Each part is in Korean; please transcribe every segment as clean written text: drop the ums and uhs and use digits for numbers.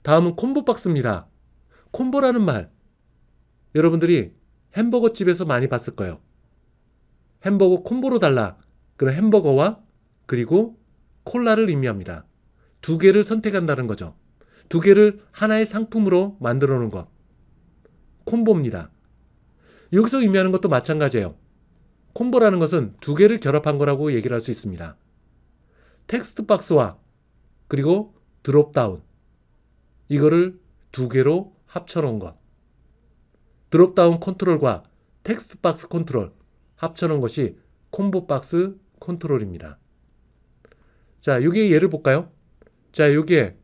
다음은 콤보 박스입니다. 콤보라는 말, 여러분들이 햄버거 집에서 많이 봤을 거예요. 햄버거 콤보로 달라. 그런 햄버거와 그리고 콜라를 의미합니다. 두 개를 선택한다는 거죠. 두 개를 하나의 상품으로 만들어 놓은 것. 콤보입니다. 여기서 의미하는 것도 마찬가지예요. 콤보라는 것은 두 개를 결합한 거라고 얘기를 할 수 있습니다. 텍스트 박스와 그리고 드롭다운, 이거를 두 개로 합쳐놓은 것. 드롭다운 컨트롤과 텍스트 박스 컨트롤 합쳐놓은 것이 콤보 박스 컨트롤입니다. 자, 여기에 예를 볼까요? 자, 여기에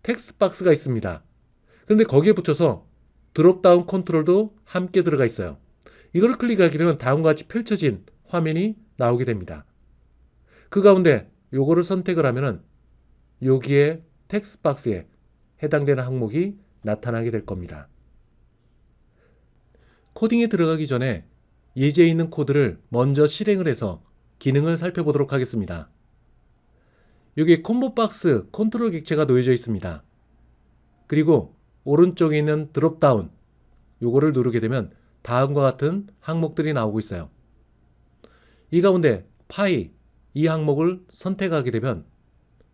텍스트 박스가 있습니다. 그런데 거기에 붙여서 드롭다운 컨트롤도 함께 들어가 있어요. 이걸 클릭하게 되면 다음과 같이 펼쳐진 화면이 나오게 됩니다. 그 가운데 요거를 선택을 하면은 여기에 텍스트 박스에 해당되는 항목이 나타나게 될 겁니다. 코딩에 들어가기 전에 예제에 있는 코드를 먼저 실행을 해서 기능을 살펴보도록 하겠습니다. 여기 콤보 박스 컨트롤 객체가 놓여져 있습니다. 그리고 오른쪽에 있는 드롭다운, 요거를 누르게 되면 다음과 같은 항목들이 나오고 있어요. 이 가운데 파이, 이 항목을 선택하게 되면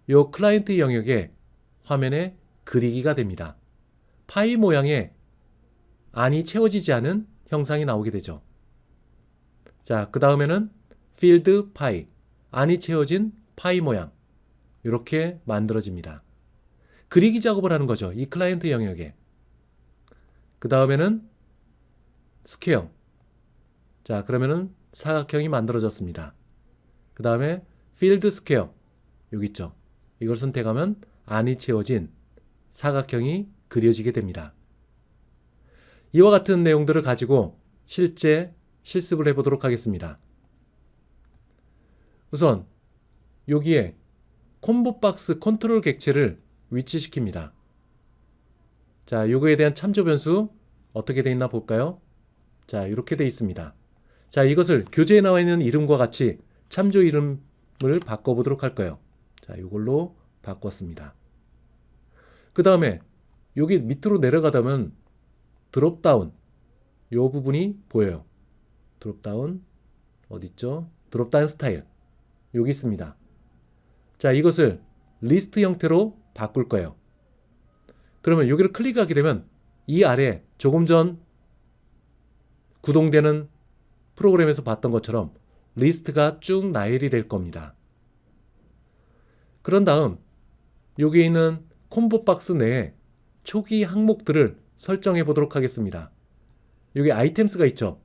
요 클라이언트 영역에 화면에 그리기가 됩니다. 파이 모양의 안이 채워지지 않은 형상이 나오게 되죠. 자, 그 다음에는 필드 파이, 안이 채워진 파이 모양, 이렇게 만들어집니다. 그리기 작업을 하는 거죠. 이 클라이언트 영역에. 그 다음에는 스퀘어. 자, 그러면은 사각형이 만들어졌습니다. 그 다음에 필드 스퀘어, 여기 있죠. 이걸 선택하면 안이 채워진 사각형이 그려지게 됩니다. 이와 같은 내용들을 가지고 실제 실습을 해보도록 하겠습니다. 우선 여기에 콤보 박스 컨트롤 객체를 위치시킵니다. 자, 요거에 대한 참조 변수 어떻게 되어 있나 볼까요? 자, 이렇게 되어 있습니다. 자, 이것을 교재에 나와 있는 이름과 같이 참조 이름을 바꿔보도록 할 거예요. 자, 이걸로 바꿨습니다. 그 다음에 여기 밑으로 내려가다면 드롭다운, 요 부분이 보여요. 드롭다운 어디 있죠? 드롭다운 스타일, 여기 있습니다. 자, 이것을 리스트 형태로 바꿀 거예요. 그러면 여기를 클릭하게 되면 이 아래 조금 전 구동되는 프로그램에서 봤던 것처럼 리스트가 쭉 나열이 될 겁니다. 그런 다음 여기에 있는 콤보 박스 내에 초기 항목들을 설정해 보도록 하겠습니다. 여기 아이템스가 있죠.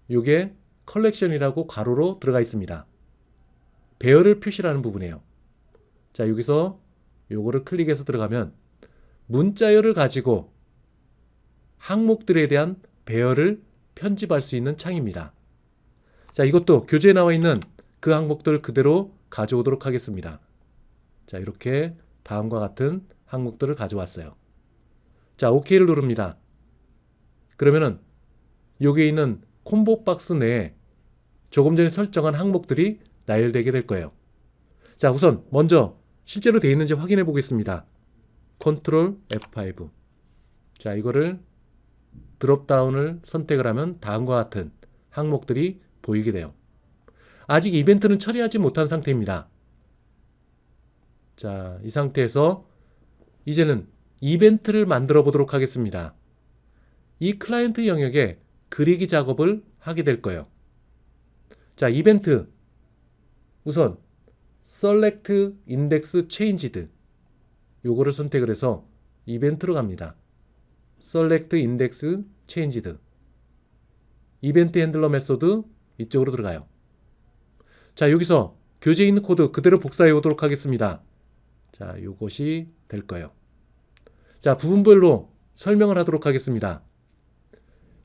이게 컬렉션이라고 가로로 들어가 있습니다. 배열을 표시라는 부분이에요. 자, 여기서 요거를 클릭해서 들어가면 문자열을 가지고 항목들에 대한 배열을 편집할 수 있는 창입니다. 자, 이것도 교재에 나와 있는 그 항목들 그대로 가져오도록 하겠습니다. 자, 이렇게 다음과 같은 항목들을 가져왔어요. 자, OK를 누릅니다. 그러면은 여기에 있는 콤보 박스 내에 조금 전에 설정한 항목들이 나열되게 될 거예요. 자, 우선 먼저 실제로 되어 있는지 확인해 보겠습니다. 컨트롤 F5. 자, 이거를 드롭다운을 선택을 하면 다음과 같은 항목들이 보이게 돼요. 아직 이벤트는 처리하지 못한 상태입니다. 자, 이 상태에서 이제는 이벤트를 만들어 보도록 하겠습니다. 이 클라이언트 영역에 그리기 작업을 하게 될 거예요. 자, 이벤트 우선 Select Index Changed, 요거를 선택을 해서 이벤트로 갑니다. Select Index Changed, 이벤트 핸들러 메소드 이쪽으로 들어가요. 자, 여기서 교재에 있는 코드 그대로 복사해 오도록 하겠습니다. 자, 요것이 될 거예요. 자, 부분별로 설명을 하도록 하겠습니다.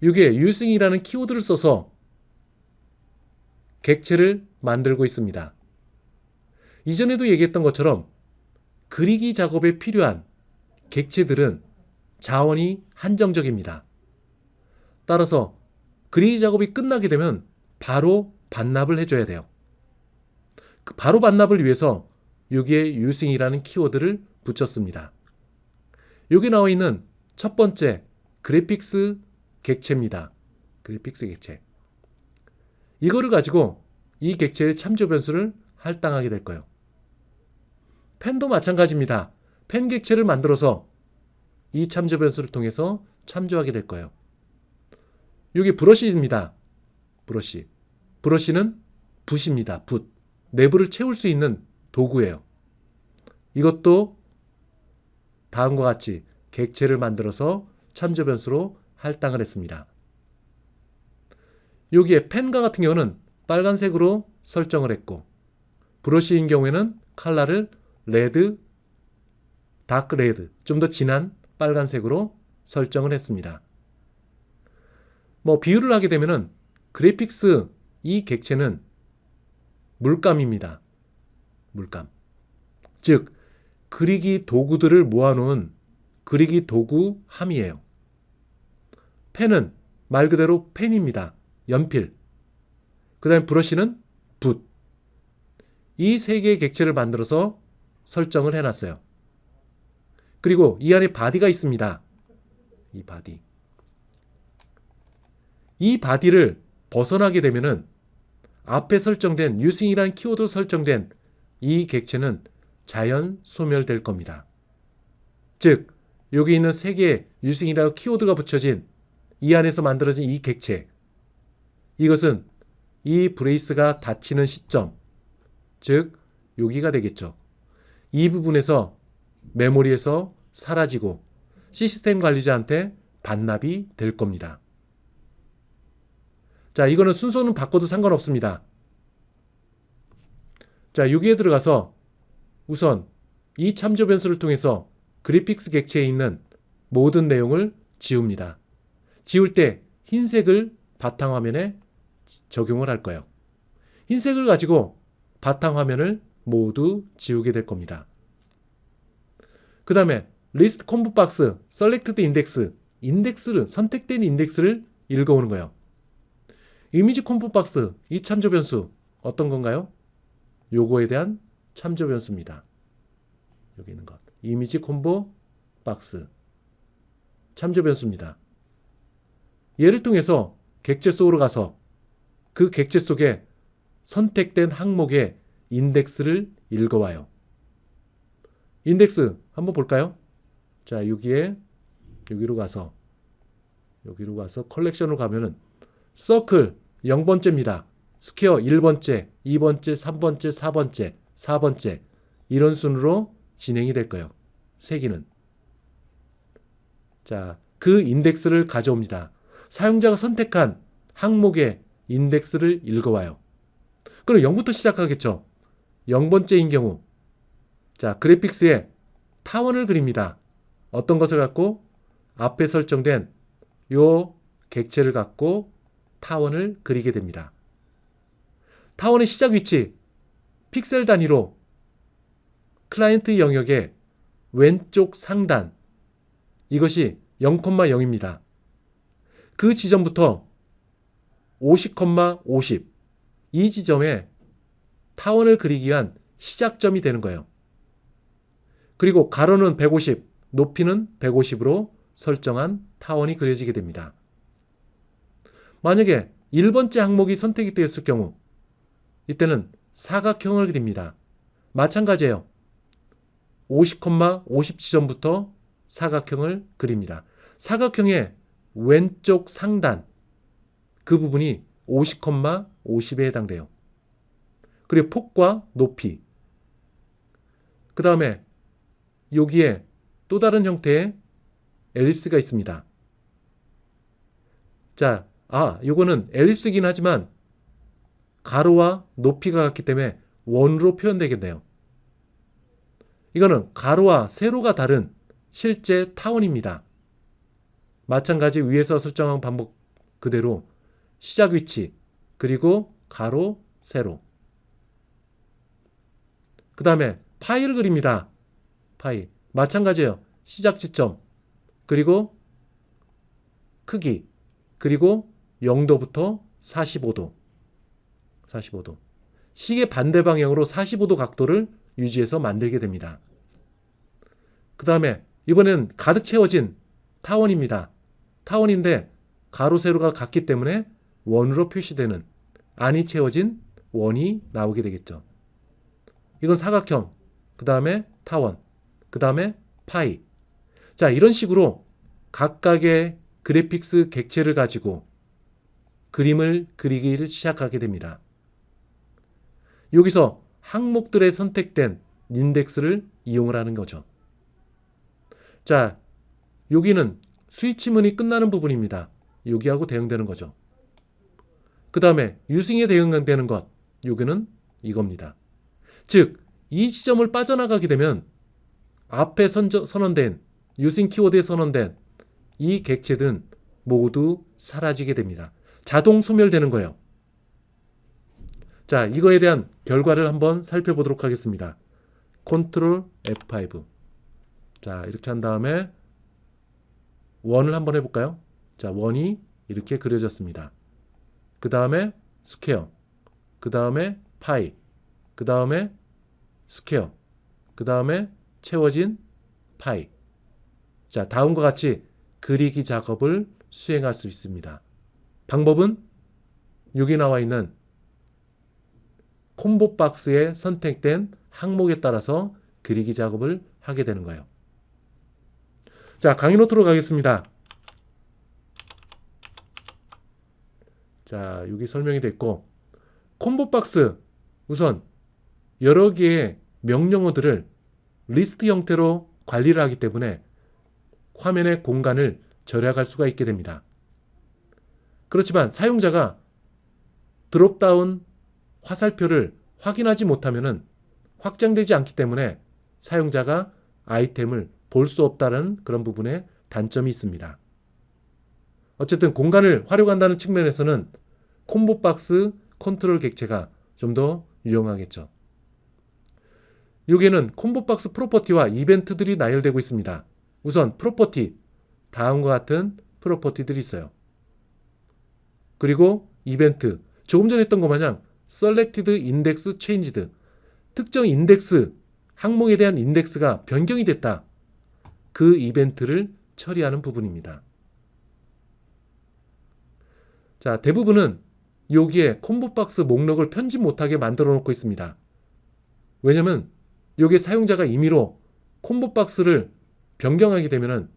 이게 using이라는 키워드를 써서 객체를 만들고 있습니다. 이전에도 얘기했던 것처럼 그리기 작업에 필요한 객체들은 자원이 한정적입니다. 따라서 그리기 작업이 끝나게 되면 바로 반납을 해줘야 돼요. 그 바로 반납을 위해서 여기에 using이라는 키워드를 붙였습니다. 여기 나와 있는 첫 번째 그래픽스 객체입니다. 그래픽스 객체. 이거를 가지고 이 객체의 참조 변수를 할당하게 될 거예요. 펜도 마찬가지입니다. 펜 객체를 만들어서 이 참조 변수를 통해서 참조하게 될 거예요. 여기 브러쉬입니다. 브러쉬. 브러쉬는 붓입니다. 붓. 내부를 채울 수 있는 도구예요. 이것도 다음과 같이 객체를 만들어서 참조 변수로 할당을 했습니다. 여기에 펜과 같은 경우는 빨간색으로 설정을 했고, 브러쉬인 경우에는 컬러를 레드, 다크 레드, 좀 더 진한 빨간색으로 설정을 했습니다. 비유를 하게 되면은 그래픽스 이 객체는 물감입니다. 물감. 즉, 그리기 도구들을 모아놓은 그리기 도구 함이에요. 펜은 말 그대로 펜입니다. 연필. 그 다음에 브러쉬는 붓. 이 세 개의 객체를 만들어서 설정을 해놨어요. 그리고 이 안에 바디가 있습니다. 이 바디. 이 바디를 벗어나게 되면은 앞에 설정된 using이라는 키워드 설정된 이 객체는 자연 소멸될 겁니다. 즉, 여기 있는 세 개의 using이라는 키워드가 붙여진 이 안에서 만들어진 이 객체. 이것은 이 브레이스가 닫히는 시점, 즉 여기가 되겠죠. 이 부분에서 메모리에서 사라지고 시스템 관리자한테 반납이 될 겁니다. 자, 이거는 순서는 바꿔도 상관없습니다. 자, 여기에 들어가서 우선 이 참조 변수를 통해서 그래픽스 객체에 있는 모든 내용을 지웁니다. 지울 때 흰색을 바탕화면에 적용을 할 거예요. 흰색을 가지고 바탕화면을 모두 지우게 될 겁니다. 그 다음에 리스트 콤보 박스, 셀렉트드 인덱스, 인덱스를 선택된 인덱스를 읽어오는 거예요. 이미지 콤보 박스, 이 참조 변수 어떤 건가요? 요거에 대한 참조 변수입니다. 여기 있는 것. 이미지 콤보 박스. 참조 변수입니다. 얘를 통해서 객체 속으로 가서 그 객체 속에 선택된 항목의 인덱스를 읽어와요. 인덱스 한번 볼까요? 자, 여기로 가서 컬렉션으로 가면은 서클 0번째입니다. 스퀘어 1번째, 2번째, 3번째, 4번째, 4번째 이런 순으로 진행이 될 거예요. 세기는. 자, 그 인덱스를 가져옵니다. 사용자가 선택한 항목의 인덱스를 읽어와요. 그럼 0부터 시작하겠죠. 0번째인 경우 자, 그래픽스에 타원을 그립니다. 어떤 것을 갖고? 앞에 설정된 요 객체를 갖고 타원을 그리게 됩니다. 타원의 시작 위치 픽셀 단위로 클라이언트 영역의 왼쪽 상단 이것이 0,0입니다. 그 지점부터 50,50 이 지점에 타원을 그리기 위한 시작점이 되는 거예요. 그리고 가로는 150, 높이는 150으로 설정한 타원이 그려지게 됩니다. 만약에 1번째 항목이 선택이 되었을 경우 이때는 사각형을 그립니다. 마찬가지예요. 50,50 지점부터 사각형을 그립니다. 사각형의 왼쪽 상단 그 부분이 50,50에 해당돼요. 그리고 폭과 높이 그 다음에 여기에 또 다른 형태의 엘립스가 있습니다. 자, 요거는 엘립스이긴 하지만 가로와 높이가 같기 때문에 원으로 표현되겠네요. 이거는 가로와 세로가 다른 실제 타원입니다. 마찬가지 위에서 설정한 방법 그대로 시작 위치 그리고 가로, 세로 그 다음에 파이를 그립니다. 파이 마찬가지예요. 시작 지점 그리고 크기 그리고 0도부터 45도 시계 반대 방향으로 45도 각도를 유지해서 만들게 됩니다. 그 다음에 이번엔 가득 채워진 타원입니다. 타원인데 가로 세로가 같기 때문에 원으로 표시되는 안이 채워진 원이 나오게 되겠죠. 이건 사각형, 그 다음에 타원, 그 다음에 파이. 자, 이런 식으로 각각의 그래픽스 객체를 가지고 그림을 그리기를 시작하게 됩니다. 여기서 항목들에 선택된 인덱스를 이용을 하는 거죠. 자, 여기는 스위치문이 끝나는 부분입니다. 여기하고 대응되는 거죠. 그 다음에 유싱에 대응되는 것, 여기는 이겁니다. 즉, 이 지점을 빠져나가게 되면 앞에 선언된 유싱 키워드에 선언된 이 객체들은 모두 사라지게 됩니다. 자동 소멸되는 거예요. 자, 이거에 대한 결과를 한번 살펴보도록 하겠습니다. 컨트롤 F5. 자, 이렇게 한 다음에 원을 한번 해볼까요? 자, 원이 이렇게 그려졌습니다. 그 다음에 스퀘어, 그 다음에 파이, 그 다음에 스퀘어, 그 다음에 채워진 파이. 자, 다음과 같이 그리기 작업을 수행할 수 있습니다. 방법은 여기 나와 있는 콤보 박스에 선택된 항목에 따라서 그리기 작업을 하게 되는 거예요. 자, 강의 노트로 가겠습니다. 자, 여기 설명이 됐고, 콤보 박스 우선 여러 개의 명령어들을 리스트 형태로 관리를 하기 때문에 화면의 공간을 절약할 수가 있게 됩니다. 그렇지만 사용자가 드롭다운 화살표를 확인하지 못하면 확장되지 않기 때문에 사용자가 아이템을 볼 수 없다는 그런 부분에 단점이 있습니다. 어쨌든 공간을 활용한다는 측면에서는 콤보 박스 컨트롤 객체가 좀 더 유용하겠죠. 여기에는 콤보 박스 프로퍼티와 이벤트들이 나열되고 있습니다. 우선 프로퍼티, 다음과 같은 프로퍼티들이 있어요. 그리고 이벤트, 조금 전에 했던 것 마냥 Selected Index Changed, 특정 인덱스, 항목에 대한 인덱스가 변경이 됐다. 그 이벤트를 처리하는 부분입니다. 자, 대부분은 여기에 콤보박스 목록을 편집 못하게 만들어 놓고 있습니다. 왜냐면 여기에 사용자가 임의로 콤보박스를 변경하게 되면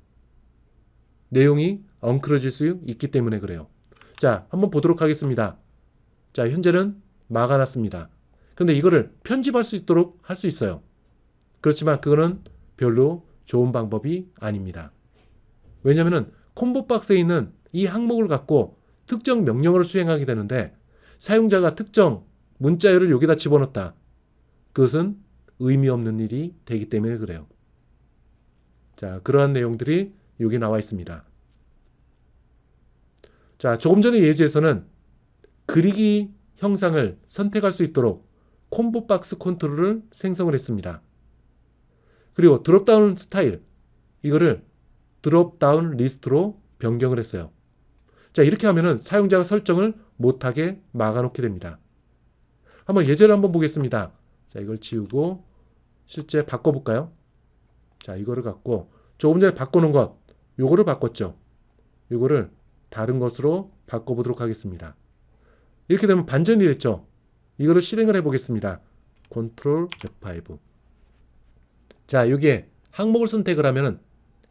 내용이 엉클어질 수 있기 때문에 그래요. 자, 한번 보도록 하겠습니다. 자, 현재는 막아놨습니다. 근데 이거를 편집할 수 있도록 할 수 있어요. 그렇지만 그거는 별로 좋은 방법이 아닙니다. 왜냐하면 콤보 박스에 있는 이 항목을 갖고 특정 명령어를 수행하게 되는데 사용자가 특정 문자열을 여기다 집어넣었다. 그것은 의미 없는 일이 되기 때문에 그래요. 자, 그러한 내용들이 여기 나와 있습니다. 자, 조금 전의 예제에서는 그리기 형상을 선택할 수 있도록 콤보 박스 컨트롤을 생성을 했습니다. 그리고 드롭다운 스타일, 이거를 드롭다운 리스트로 변경을 했어요. 자, 이렇게 하면은 사용자가 설정을 못하게 막아놓게 됩니다. 한번 예제를 한번 보겠습니다. 자, 이걸 지우고 실제 바꿔볼까요? 자, 이거를 갖고 조금 전에 바꿔놓은 것, 요거를 바꿨죠. 요거를 다른 것으로 바꿔보도록 하겠습니다. 이렇게 되면 반전이 됐죠. 이거를 실행을 해보겠습니다. 컨트롤 F5. 자, 여기에 항목을 선택을 하면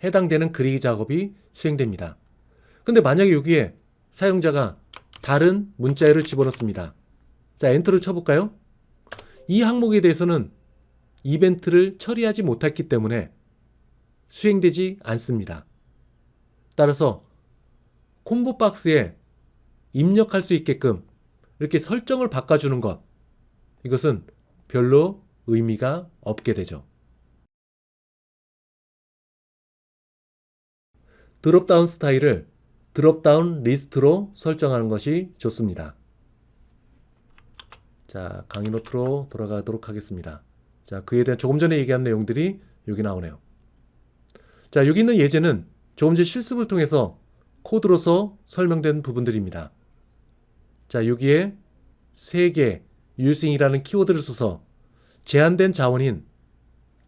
해당되는 그리기 작업이 수행됩니다. 근데 만약에 여기에 사용자가 다른 문자열을 집어넣습니다. 자, 엔터를 쳐볼까요? 이 항목에 대해서는 이벤트를 처리하지 못했기 때문에 수행되지 않습니다. 따라서 콤보 박스에 입력할 수 있게끔 이렇게 설정을 바꿔주는 것, 이것은 별로 의미가 없게 되죠. 드롭다운 스타일을 드롭다운 리스트로 설정하는 것이 좋습니다. 자, 강의 노트로 돌아가도록 하겠습니다. 자, 그에 대한 조금 전에 얘기한 내용들이 여기 나오네요. 자, 여기 있는 예제는 조금 전 실습을 통해서 코드로서 설명된 부분들입니다. 자, 여기에 3개 using이라는 키워드를 써서 제한된 자원인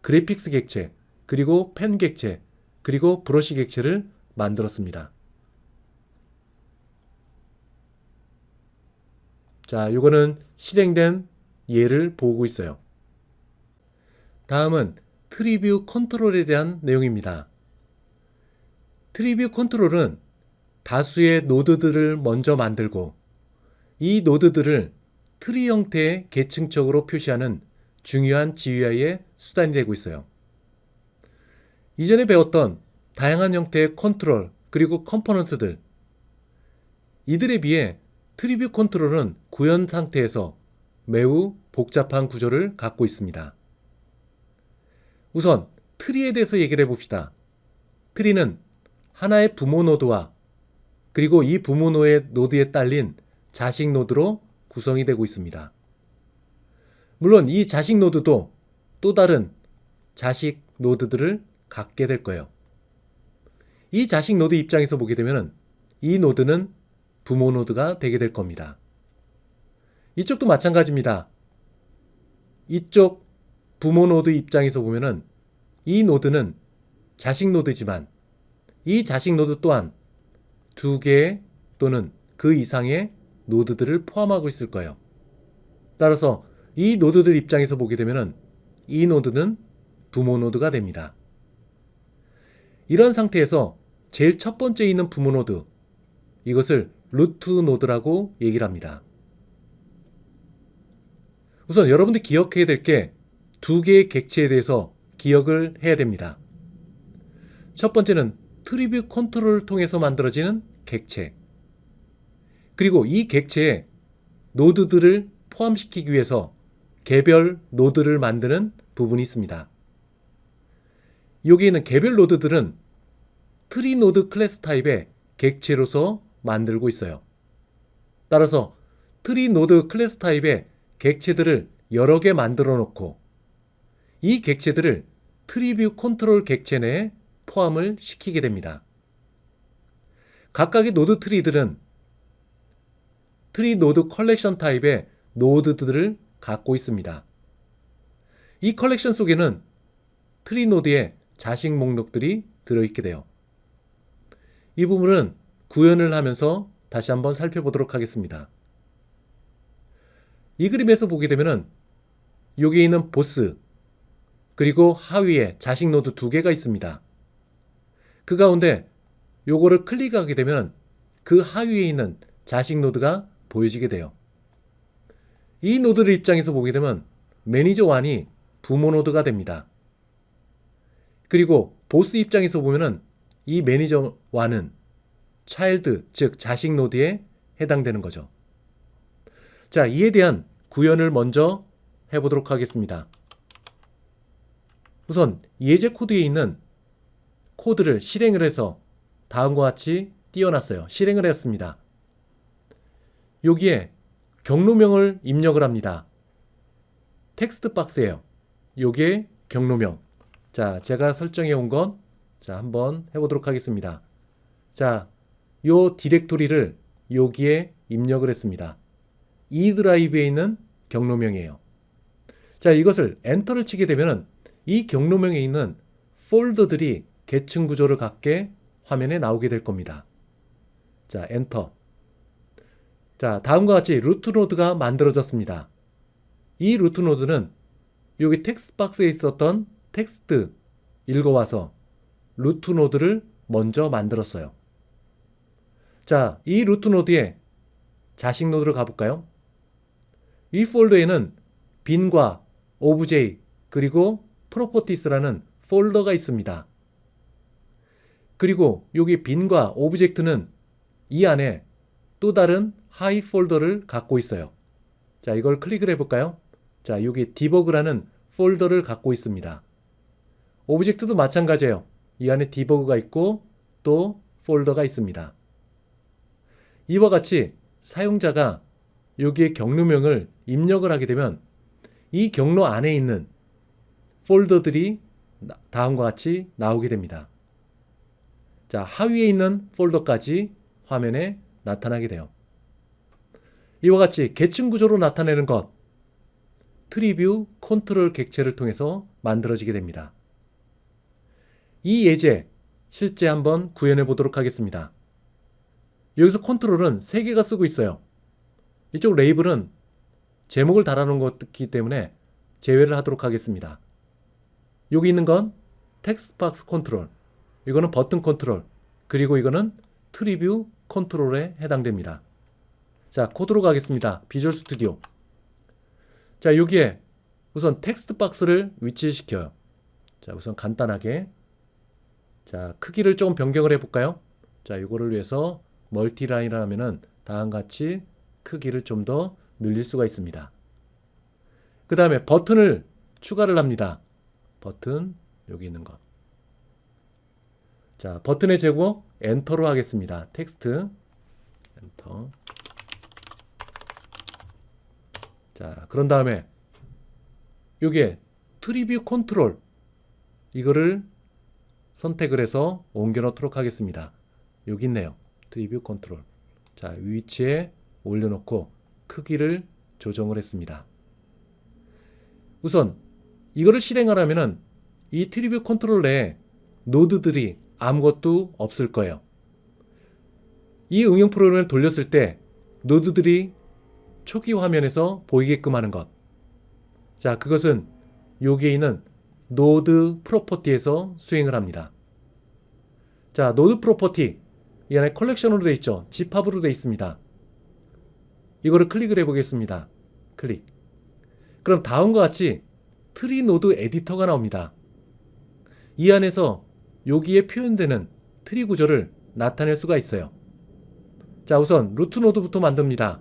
그래픽스 객체, 그리고 펜 객체, 그리고 브러쉬 객체를 만들었습니다. 자, 이거는 실행된 예를 보고 있어요. 다음은 트리뷰 컨트롤에 대한 내용입니다. 트리뷰 컨트롤은 다수의 노드들을 먼저 만들고 이 노드들을 트리 형태의 계층적으로 표시하는 중요한 GUI의 수단이 되고 있어요. 이전에 배웠던 다양한 형태의 컨트롤 그리고 컴포넌트들, 이들에 비해 트리뷰 컨트롤은 구현 상태에서 매우 복잡한 구조를 갖고 있습니다. 우선 트리에 대해서 얘기를 해봅시다. 트리는 하나의 부모 노드와 그리고 이 부모 노드에 딸린 자식 노드로 구성이 되고 있습니다. 물론 이 자식 노드도 또 다른 자식 노드들을 갖게 될 거예요. 이 자식 노드 입장에서 보게 되면 이 노드는 부모 노드가 되게 될 겁니다. 이쪽도 마찬가지입니다. 이쪽 부모 노드 입장에서 보면은 이 노드는 자식 노드지만 이 자식 노드 또한 두 개의 또는 그 이상의 노드들을 포함하고 있을 거예요. 따라서 이 노드들 입장에서 보게 되면은 이 노드는 부모 노드가 됩니다. 이런 상태에서 제일 첫 번째 있는 부모 노드, 이것을 루트 노드라고 얘기를 합니다. 우선 여러분들 기억해야 될 게 두 개의 객체에 대해서 기억을 해야 됩니다. 첫 번째는 트리뷰 컨트롤을 통해서 만들어지는 객체, 그리고 이 객체에 노드들을 포함시키기 위해서 개별 노드를 만드는 부분이 있습니다. 여기 있는 개별 노드들은 트리 노드 클래스 타입의 객체로서 만들고 있어요. 따라서 트리 노드 클래스 타입의 객체들을 여러 개 만들어 놓고 이 객체들을 트리뷰 컨트롤 객체 내에 포함을 시키게 됩니다. 각각의 노드 트리들은 트리 노드 컬렉션 타입의 노드들을 갖고 있습니다. 이 컬렉션 속에는 트리 노드의 자식 목록들이 들어있게 돼요. 이 부분은 구현을 하면서 다시 한번 살펴보도록 하겠습니다. 이 그림에서 보게 되면은 여기 있는 보스 그리고 하위에 자식 노드 두 개가 있습니다. 그 가운데 요거를 클릭하게 되면 그 하위에 있는 자식 노드가 보여지게 돼요. 이 노드를 입장에서 보게 되면 매니저 1이 부모 노드가 됩니다. 그리고 보스 입장에서 보면은 이 매니저 1은 차일드, 즉 자식 노드에 해당되는 거죠. 자, 이에 대한 구현을 먼저 해보도록 하겠습니다. 우선 예제 코드에 있는 코드를 실행을 해서 다음과 같이 띄워놨어요. 실행을 했습니다. 여기에 경로명을 입력을 합니다. 텍스트 박스예요. 여기에 경로명. 자, 제가 설정해 온 건 한번 해보도록 하겠습니다. 자, 요 디렉토리를 여기에 입력을 했습니다. 이 드라이브에 있는 경로명이에요. 자, 이것을 엔터를 치게 되면은 이 경로명에 있는 폴더들이 계층 구조를 갖게 화면에 나오게 될 겁니다. 자, 엔터. 자, 다음과 같이 루트 노드가 만들어졌습니다. 이 루트 노드는 여기 텍스트 박스에 있었던 텍스트 읽어와서 루트 노드를 먼저 만들었어요. 자, 이 루트 노드에 자식 노드를 가볼까요? 이 폴더에는 빈과 오브제이 그리고 프로퍼티스라는 폴더가 있습니다. 그리고 여기 빈과 오브젝트는 이 안에 또 다른 하이 폴더를 갖고 있어요. 자, 이걸 클릭을 해볼까요? 자, 여기 디버그라는 폴더를 갖고 있습니다. 오브젝트도 마찬가지예요. 이 안에 디버그가 있고 또 폴더가 있습니다. 이와 같이 사용자가 여기에 경로명을 입력을 하게 되면 이 경로 안에 있는 폴더들이 다음과 같이 나오게 됩니다. 자, 하위에 있는 폴더까지 화면에 나타나게 돼요. 이와 같이 계층 구조로 나타내는 것, 트리뷰 컨트롤 객체를 통해서 만들어지게 됩니다. 이 예제 실제 한번 구현해 보도록 하겠습니다. 여기서 컨트롤은 3개가 쓰고 있어요. 이쪽 레이블은 제목을 달아놓은 것이기 때문에 제외를 하도록 하겠습니다. 여기 있는 건 텍스트 박스 컨트롤, 이거는 버튼 컨트롤, 그리고 이거는 트리뷰 컨트롤에 해당됩니다. 자, 코드로 가겠습니다. 비주얼 스튜디오. 자, 여기에 우선 텍스트 박스를 위치시켜요. 자, 우선 간단하게. 자, 크기를 조금 변경을 해볼까요? 자, 이거를 위해서 멀티라인을 하면은 다음과 같이 크기를 좀 더 늘릴 수가 있습니다. 그 다음에 버튼을 추가를 합니다. 버튼, 여기 있는 것. 자, 버튼의 제목 엔터로 하겠습니다. 텍스트 엔터. 자, 그런 다음에 여기에 트리뷰 컨트롤, 이거를 선택을 해서 옮겨 놓도록 하겠습니다. 여기 있네요. 트리뷰 컨트롤. 자, 위치에 올려놓고 크기를 조정을 했습니다. 우선 이거를 실행하려면은 이 트리뷰 컨트롤 내에 노드들이 아무것도 없을 거예요. 이 응용 프로그램을 돌렸을 때 노드들이 초기 화면에서 보이게끔 하는 것. 자, 그것은 여기에 있는 노드 프로퍼티에서 수행을 합니다. 자, 노드 프로퍼티, 이 안에 컬렉션으로 되어 있죠. 집합으로 되어 있습니다. 이거를 클릭을 해보겠습니다. 클릭. 그럼 다음과 같이 트리 노드 에디터가 나옵니다. 이 안에서 여기에 표현되는 트리 구조를 나타낼 수가 있어요. 자, 우선 루트 노드부터 만듭니다.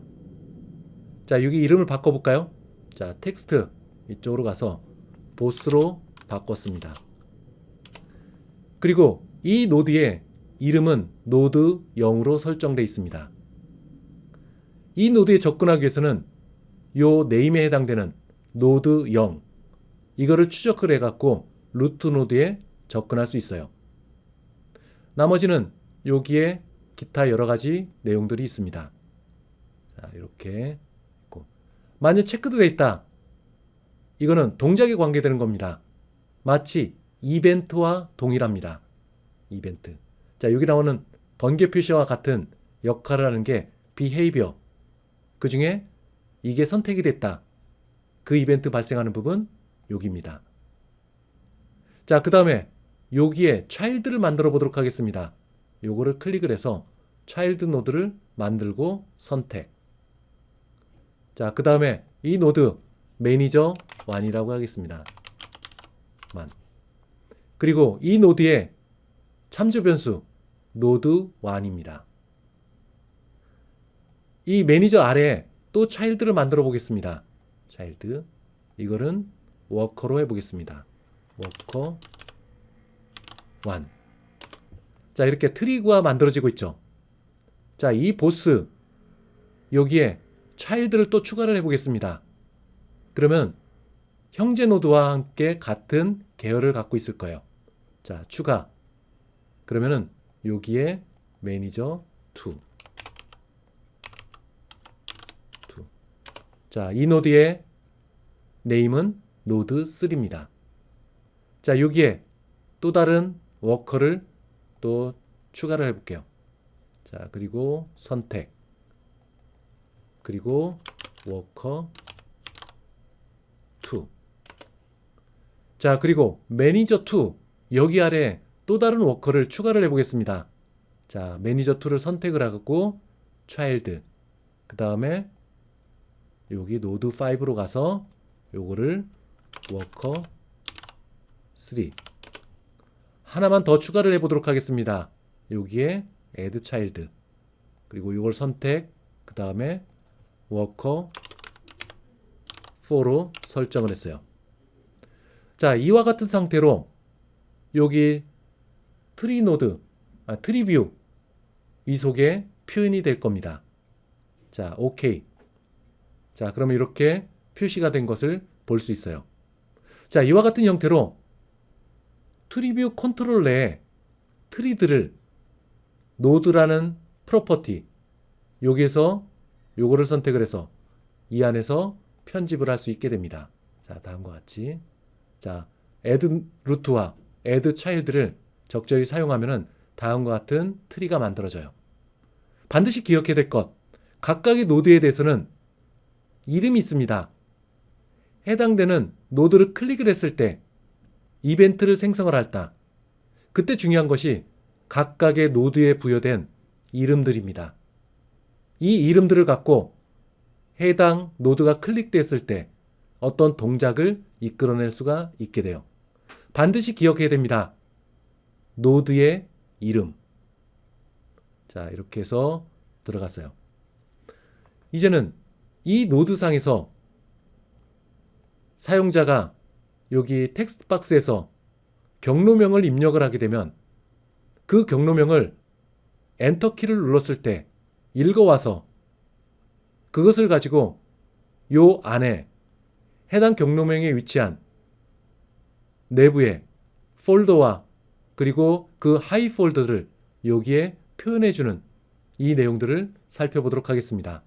자, 여기 이름을 바꿔볼까요? 자, 텍스트 이쪽으로 가서 보스로 바꿨습니다. 그리고 이 노드의 이름은 노드 0으로 설정되어 있습니다. 이 노드에 접근하기 위해서는 요 네임에 해당되는 노드 0, 이거를 추적을 해갖고 루트 노드에 접근할 수 있어요. 나머지는 여기에 기타 여러 가지 내용들이 있습니다. 자, 이렇게 있고. 만약 체크도 되어 있다. 이거는 동작에 관계되는 겁니다. 마치 이벤트와 동일합니다. 이벤트. 자, 여기 나오는 번개 표시와 같은 역할을 하는 게 behavior. 그 중에 이게 선택이 됐다. 그 이벤트 발생하는 부분 여기입니다. 자, 그 다음에 여기에 child를 만들어 보도록 하겠습니다. 요거를 클릭을 해서 child 노드를 만들고 선택. 자, 그 다음에 이 노드 매니저 1이라고 하겠습니다. 만. 그리고 이 노드의 참조 변수 노드 1입니다. 이 매니저 아래에 또 child를 만들어 보겠습니다. child. 이거는 워커로 해보겠습니다. 워커 1. 자, 이렇게 트리가 만들어지고 있죠. 자, 이 보스 여기에 child를 또 추가를 해보겠습니다. 그러면 형제 노드와 함께 같은 계열을 갖고 있을 거예요. 자, 추가. 그러면은 여기에 매니저 2. 자, 이 노드의 네임은 노드 3입니다. 자, 여기에 또 다른 워커를 또 추가를 해볼게요. 자, 그리고 선택. 그리고 워커 2. 자, 그리고 매니저 2. 여기 아래 또 다른 워커를 추가를 해보겠습니다. 자, 매니저 2를 선택을 하고 child. 그 다음에 여기 노드 5로 가서 요거를 워커 3. 하나만 더 추가를 해보도록 하겠습니다. 여기에 add child. 그리고 이걸 선택. 그 다음에 워커 4로 설정을 했어요. 자, 이와 같은 상태로 여기 트리 노드, 트리뷰 이 속에 표현이 될 겁니다. 자, OK. 자, 그러면 이렇게 표시가 된 것을 볼 수 있어요. 자, 이와 같은 형태로 트리뷰 컨트롤 내에 트리들을 노드라는 프로퍼티 여기에서 요거를 선택을 해서 이 안에서 편집을 할 수 있게 됩니다. 자, 다음과 같이 자, add 루트와 add child를 적절히 사용하면 다음과 같은 트리가 만들어져요. 반드시 기억해야 될 것, 각각의 노드에 대해서는 이름이 있습니다. 해당되는 노드를 클릭을 했을 때 이벤트를 생성을 할 때 그때 중요한 것이 각각의 노드에 부여된 이름들입니다. 이 이름들을 갖고 해당 노드가 클릭됐을 때 어떤 동작을 이끌어낼 수가 있게 돼요. 반드시 기억해야 됩니다. 노드의 이름. 자, 이렇게 해서 들어갔어요. 이제는 이 노드상에서 사용자가 여기 텍스트 박스에서 경로명을 입력을 하게 되면 그 경로명을 엔터키를 눌렀을 때 읽어와서 그것을 가지고 요 안에 해당 경로명에 위치한 내부의 폴더와 그리고 그 하이 폴더를 여기에 표현해주는 이 내용들을 살펴보도록 하겠습니다.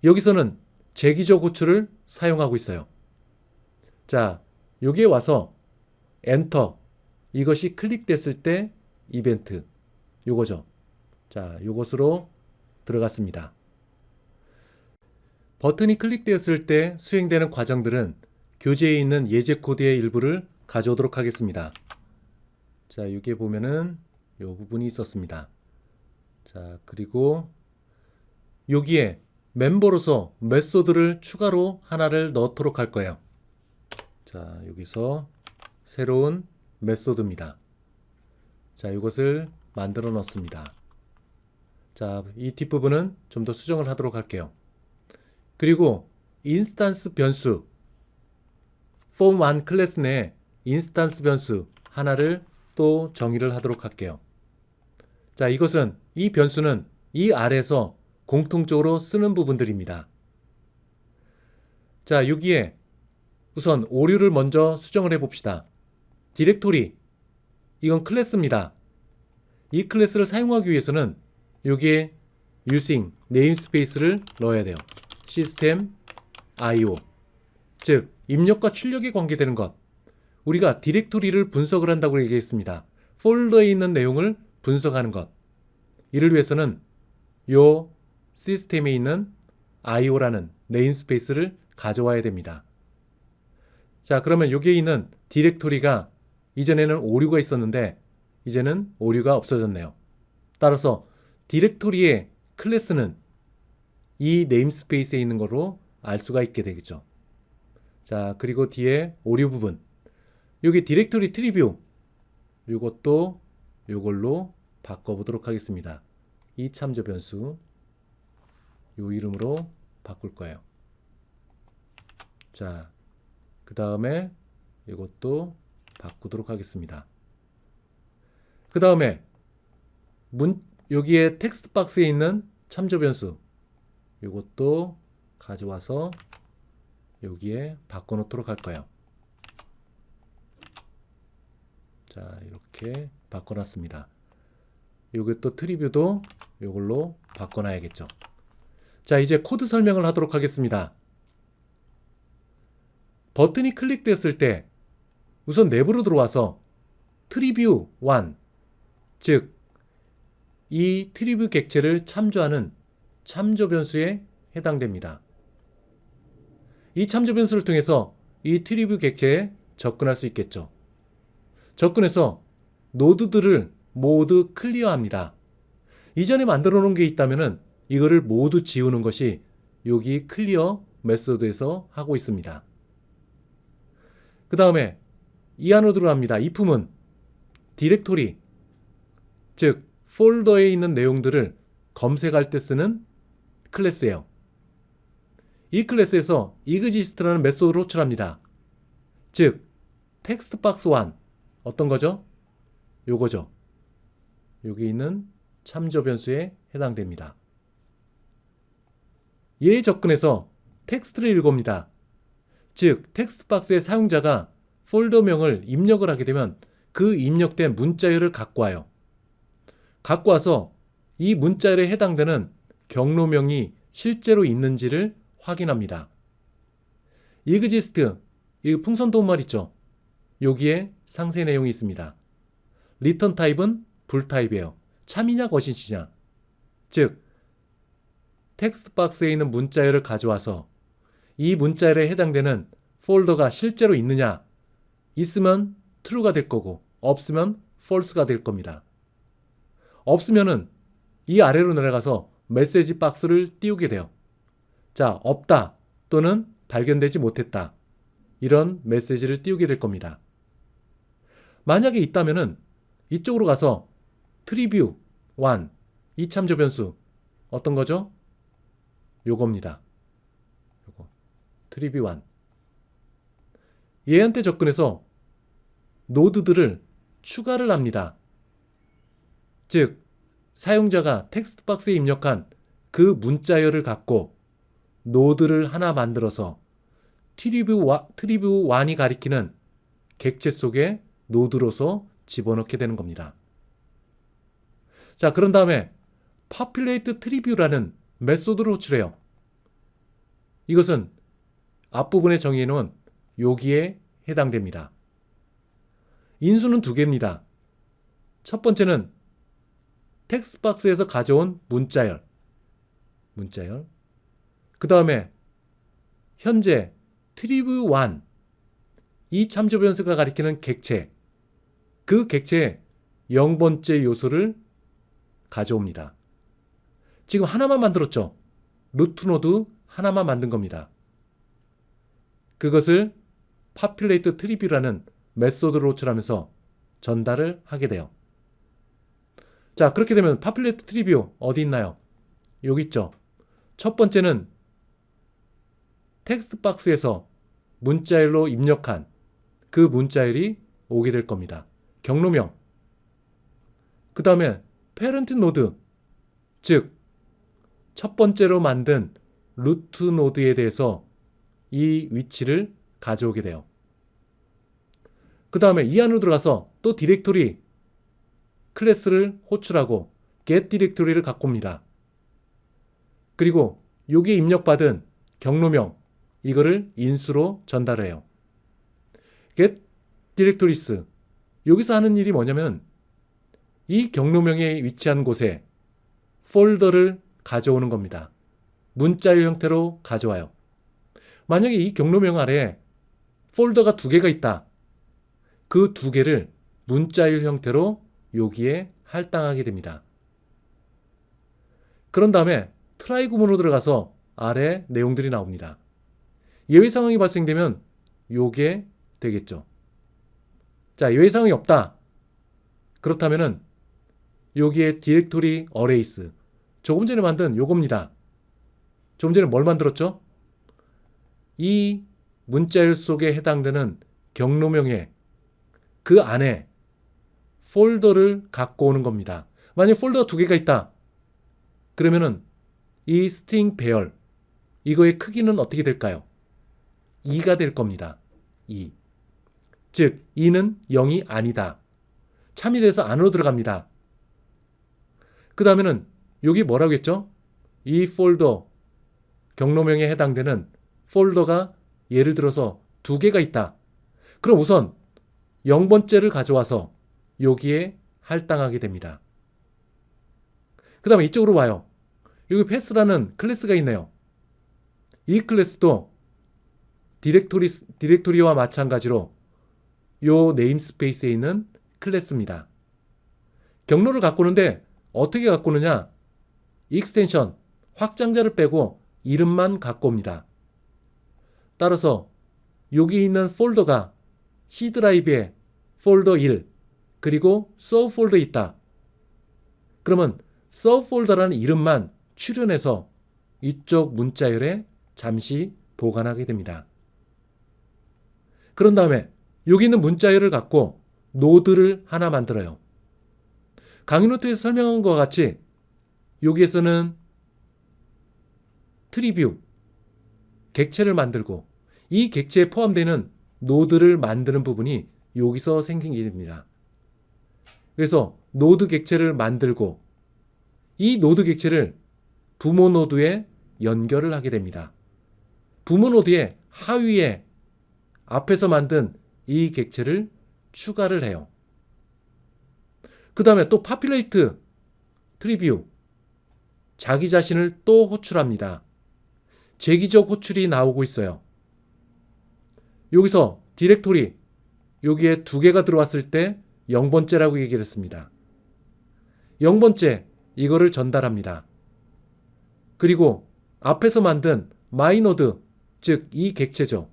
여기서는 재기적 호출을 사용하고 있어요. 자, 여기에 와서 엔터, 이것이 클릭됐을 때 이벤트, 요거죠. 자, 요것으로 들어갔습니다. 버튼이 클릭되었을 때 수행되는 과정들은 교재에 있는 예제 코드의 일부를 가져오도록 하겠습니다. 자, 여기에 보면은 요 부분이 있었습니다. 자, 그리고 여기에 멤버로서 메소드를 추가로 하나를 넣도록 할 거예요. 자, 여기서 새로운 메소드입니다. 자, 이것을 만들어 넣습니다. 자, 이 뒷부분은 좀 더 수정을 하도록 할게요. 그리고 인스턴스 변수, form1 클래스 내에 인스턴스 변수 하나를 또 정의를 하도록 할게요. 자, 이것은 이 변수는 이 아래에서 공통적으로 쓰는 부분들입니다. 자, 여기에 우선 오류를 먼저 수정을 해 봅시다. 디렉토리, 이건 클래스입니다. 이 클래스를 사용하기 위해서는 여기에 using namespace를 넣어야 돼요. 시스템 IO, 즉 입력과 출력에 관계되는 것. 우리가 디렉토리를 분석을 한다고 얘기했습니다. 폴더에 있는 내용을 분석하는 것. 이를 위해서는 요 시스템에 있는 IO라는 네임스페이스를 가져와야 됩니다. 자, 그러면 여기에 있는 디렉토리가 이전에는 오류가 있었는데 이제는 오류가 없어졌네요. 따라서 디렉토리의 클래스는 이 네임스페이스에 있는 거로 알 수가 있게 되겠죠. 자, 그리고 뒤에 오류 부분, 여기 디렉토리 트리뷰, 이것도 이걸로 바꿔보도록 하겠습니다. 이 참조 변수 요 이름으로 바꿀 거예요. 자, 그 다음에 이것도 바꾸도록 하겠습니다. 그 다음에 여기에 텍스트 박스에 있는 참조 변수 이것도 가져와서 여기에 바꿔놓도록 할 거예요. 자, 이렇게 바꿔놨습니다. 이것도 트리뷰도 이걸로 바꿔놔야겠죠. 자, 이제 코드 설명을 하도록 하겠습니다. 버튼이 클릭됐을 때 우선 내부로 들어와서 트리뷰 1, 즉 이 트리뷰 객체를 참조하는 참조 변수에 해당됩니다. 이 참조 변수를 통해서 이 트리뷰 객체에 접근할 수 있겠죠. 접근해서 노드들을 모두 클리어합니다. 이전에 만들어 놓은 게 있다면 이거를 모두 지우는 것이 여기 클리어 메소드에서 하고 있습니다. 그 다음에 이 안으로 들어갑니다. if문 디렉토리, 즉 폴더에 있는 내용들을 검색할 때 쓰는 클래스예요. 이 클래스에서 exist라는 메소드를 호출합니다. 즉 텍스트 박스 1 어떤 거죠? 요거죠. 여기 있는 참조 변수에 해당됩니다. 얘에 접근해서 텍스트를 읽어옵니다. 즉 텍스트 박스의 사용자가 폴더명을 입력을 하게 되면 그 입력된 문자열을 갖고 와요. 갖고 와서 이 문자열에 해당되는 경로명이 실제로 있는지를 확인합니다. exist, 이 풍선 도움말 있죠? 여기에 상세 내용이 있습니다. 리턴 타입은 불 타입이에요. 참이냐 거짓이냐. 즉 텍스트 박스에 있는 문자열을 가져와서 이 문자열에 해당되는 폴더가 실제로 있느냐. 있으면 true가 될 거고 없으면 false가 될 겁니다. 없으면은 이 아래로 내려가서 메시지 박스를 띄우게 돼요. 자, 없다 또는 발견되지 못했다. 이런 메시지를 띄우게 될 겁니다. 만약에 있다면은 이쪽으로 가서 트리뷰 1, 이 참조 변수 어떤 거죠? 요겁니다. 요거. 트리뷰 1. 얘한테 접근해서 노드들을 추가를 합니다. 즉 사용자가 텍스트 박스에 입력한 그 문자열을 갖고 노드를 하나 만들어서 트리뷰 1이 가리키는 객체 속에 노드로서 집어넣게 되는 겁니다. 자, 그런 다음에 populate treeview라는 메소드를 호출해요. 이것은 앞부분에 정의해놓은 여기에 해당됩니다. 인수는 두 개입니다. 첫 번째는 텍스트 박스에서 가져온 문자열. 그 다음에 현재 트리뷰 1, 이 참조 변수가 가리키는 객체, 그 객체의 0번째 요소를 가져옵니다. 지금 하나만 만들었죠. 루트 노드 하나만 만든 겁니다. 그것을 populate treeview라는 메소드로 호출하면서 전달을 하게 돼요. 자, 그렇게 되면 populate tree 어디 있나요? 여기 있죠. 첫 번째는 텍스트 박스에서 문자열로 입력한 그 문자열이 오게 될 겁니다. 경로명. 그 다음에 parent 노드, 즉 첫 번째로 만든 루트 노드에 대해서 이 위치를 가져오게 돼요. 그 다음에 이 안으로 들어가서 또 디렉토리 클래스를 호출하고 get 디렉토리를 갖고 옵니다. 그리고 여기에 입력받은 경로명, 이거를 인수로 전달해요. get directories, 여기서 하는 일이 뭐냐면 이 경로명에 위치한 곳에 폴더를 가져오는 겁니다. 문자열 형태로 가져와요. 만약에 이 경로명 아래에 폴더가 두 개가 있다. 그 두 개를 문자열 형태로 여기에 할당하게 됩니다. 그런 다음에 트라이 구문으로 들어가서 아래 내용들이 나옵니다. 예외 상황이 발생되면 요게 되겠죠. 자, 예외 상황이 없다. 그렇다면은 여기에 디렉토리 어레이스, 조금 전에 만든 요겁니다. 조금 전에 뭘 만들었죠? 이 문자열 속에 해당되는 경로명에 그 안에 폴더를 갖고 오는 겁니다. 만약 폴더가 두 개가 있다. 그러면은 이 스트링 배열, 이거의 크기는 어떻게 될까요? 2가 될 겁니다. 2. 즉 2는 0이 아니다. 참이 돼서 안으로 들어갑니다. 그 다음에는 여기 뭐라고 했죠? 이 폴더 경로명에 해당되는 폴더가 예를 들어서 두 개가 있다. 그럼 우선 0번째를 가져와서 여기에 할당하게 됩니다. 그 다음에 이쪽으로 와요. 여기 패스라는 클래스가 있네요. 이 클래스도 디렉토리와 마찬가지로 요 네임스페이스에 있는 클래스입니다. 경로를 갖고 오는데 어떻게 갖고 오느냐? 익스텐션, 확장자를 빼고 이름만 갖고 옵니다. 따라서 여기 있는 폴더가 C 드라이브에 폴더 1 그리고 서브 폴더에 있다. 그러면 서브 폴더라는 이름만 출연해서 이쪽 문자열에 잠시 보관하게 됩니다. 그런 다음에 여기 있는 문자열을 갖고 노드를 하나 만들어요. 강의 노트에서 설명한 것과 같이 여기에서는 트리뷰, 객체를 만들고 이 객체에 포함되는 노드를 만드는 부분이 여기서 생기게 됩니다. 그래서 노드 객체를 만들고 이 노드 객체를 부모 노드에 연결을 하게 됩니다. 부모 노드의 하위에 앞에서 만든 이 객체를 추가를 해요. 그 다음에 또 populate 트리뷰, 자기 자신을 또 호출합니다. 재기적 호출이 나오고 있어요. 여기서 디렉토리, 여기에 2개가 들어왔을 때 0번째라고 얘기를 했습니다. 0번째, 이거를 전달합니다. 그리고 앞에서 만든 myNode, 즉 이 객체죠.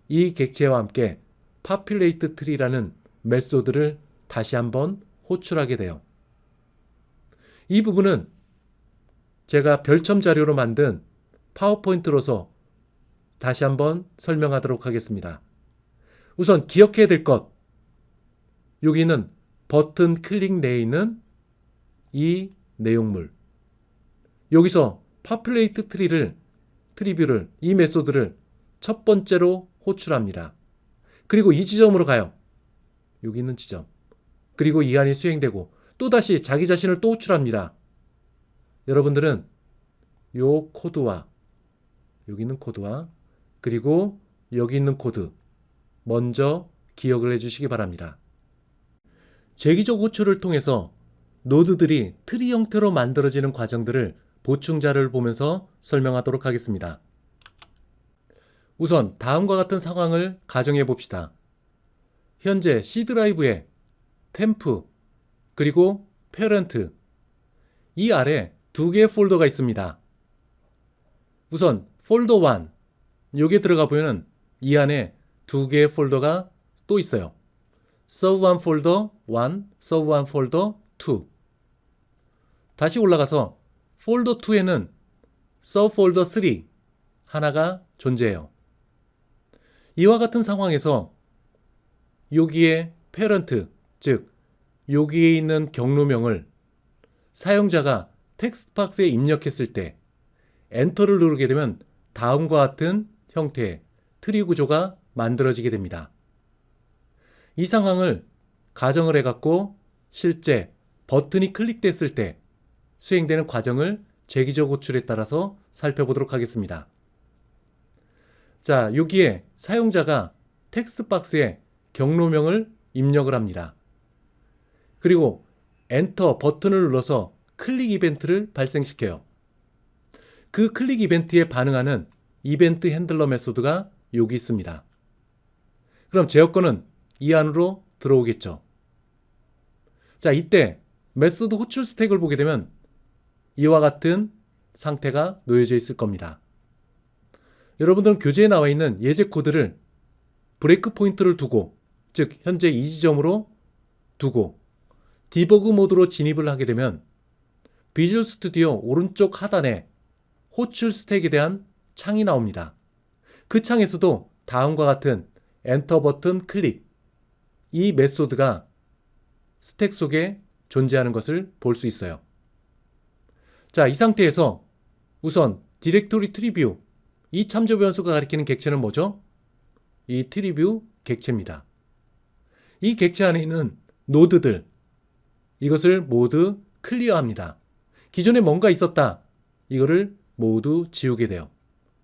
이 객체와 함께 populate tree라는 메소드를 다시 한번 호출하게 돼요. 이 부분은 제가 별첨 자료로 만든 파워포인트로서 다시 한번 설명하도록 하겠습니다. 우선 기억해야 될 것, 여기는 버튼 클릭 내에 있는 이 내용물, 여기서 populate 트리뷰를, 이 메소드를 첫 번째로 호출합니다. 그리고 이 지점으로 가요. 여기 있는 지점. 그리고 이 안이 수행되고 또다시 자기 자신을 또 호출합니다. 여러분들은 요 코드와 여기 있는 코드와 그리고 여기 있는 코드 먼저 기억을 해주시기 바랍니다. 재기적 호출을 통해서 노드들이 트리 형태로 만들어지는 과정들을 보충 자료를 보면서 설명하도록 하겠습니다. 우선 다음과 같은 상황을 가정해 봅시다. 현재 C 드라이브에 템프 그리고 페런트, 이 아래 2개의 폴더가 있습니다. 우선 폴더 1, 여기에 들어가 보면 이 안에 2개의 폴더가 또 있어요. serve1 폴더 1, serve1 폴더 2. 다시 올라가서 폴더 2에는 serve 폴더 3 하나가 존재해요. 이와 같은 상황에서 여기에 parent, 즉 여기에 있는 경로명을 사용자가 텍스트 박스에 입력했을 때 엔터를 누르게 되면 다음과 같은 형태의 트리 구조가 만들어지게 됩니다. 이 상황을 가정을 해갖고 실제 버튼이 클릭됐을 때 수행되는 과정을 재기적 호출에 따라서 살펴보도록 하겠습니다. 자, 여기에 사용자가 텍스트 박스에 경로명을 입력을 합니다. 그리고 엔터 버튼을 눌러서 클릭 이벤트를 발생시켜요. 그 클릭 이벤트에 반응하는 이벤트 핸들러 메소드가 여기 있습니다. 그럼 제어권은 이 안으로 들어오겠죠. 자, 이때 메소드 호출 스택을 보게 되면 이와 같은 상태가 놓여져 있을 겁니다. 여러분들은 교재에 나와 있는 예제 코드를 브레이크 포인트를 두고, 즉 현재 이 지점으로 두고 디버그 모드로 진입을 하게 되면 비주얼 스튜디오 오른쪽 하단에 호출 스택에 대한 창이 나옵니다. 그 창에서도 다음과 같은 엔터 버튼 클릭, 이 메소드가 스택 속에 존재하는 것을 볼 수 있어요. 자, 이 상태에서 우선 디렉토리 트리뷰, 이 참조 변수가 가리키는 객체는 뭐죠? 이 트리뷰 객체입니다. 이 객체 안에 있는 노드들, 이것을 모두 클리어합니다. 기존에 뭔가 있었다, 이거를 모두 지우게 돼요.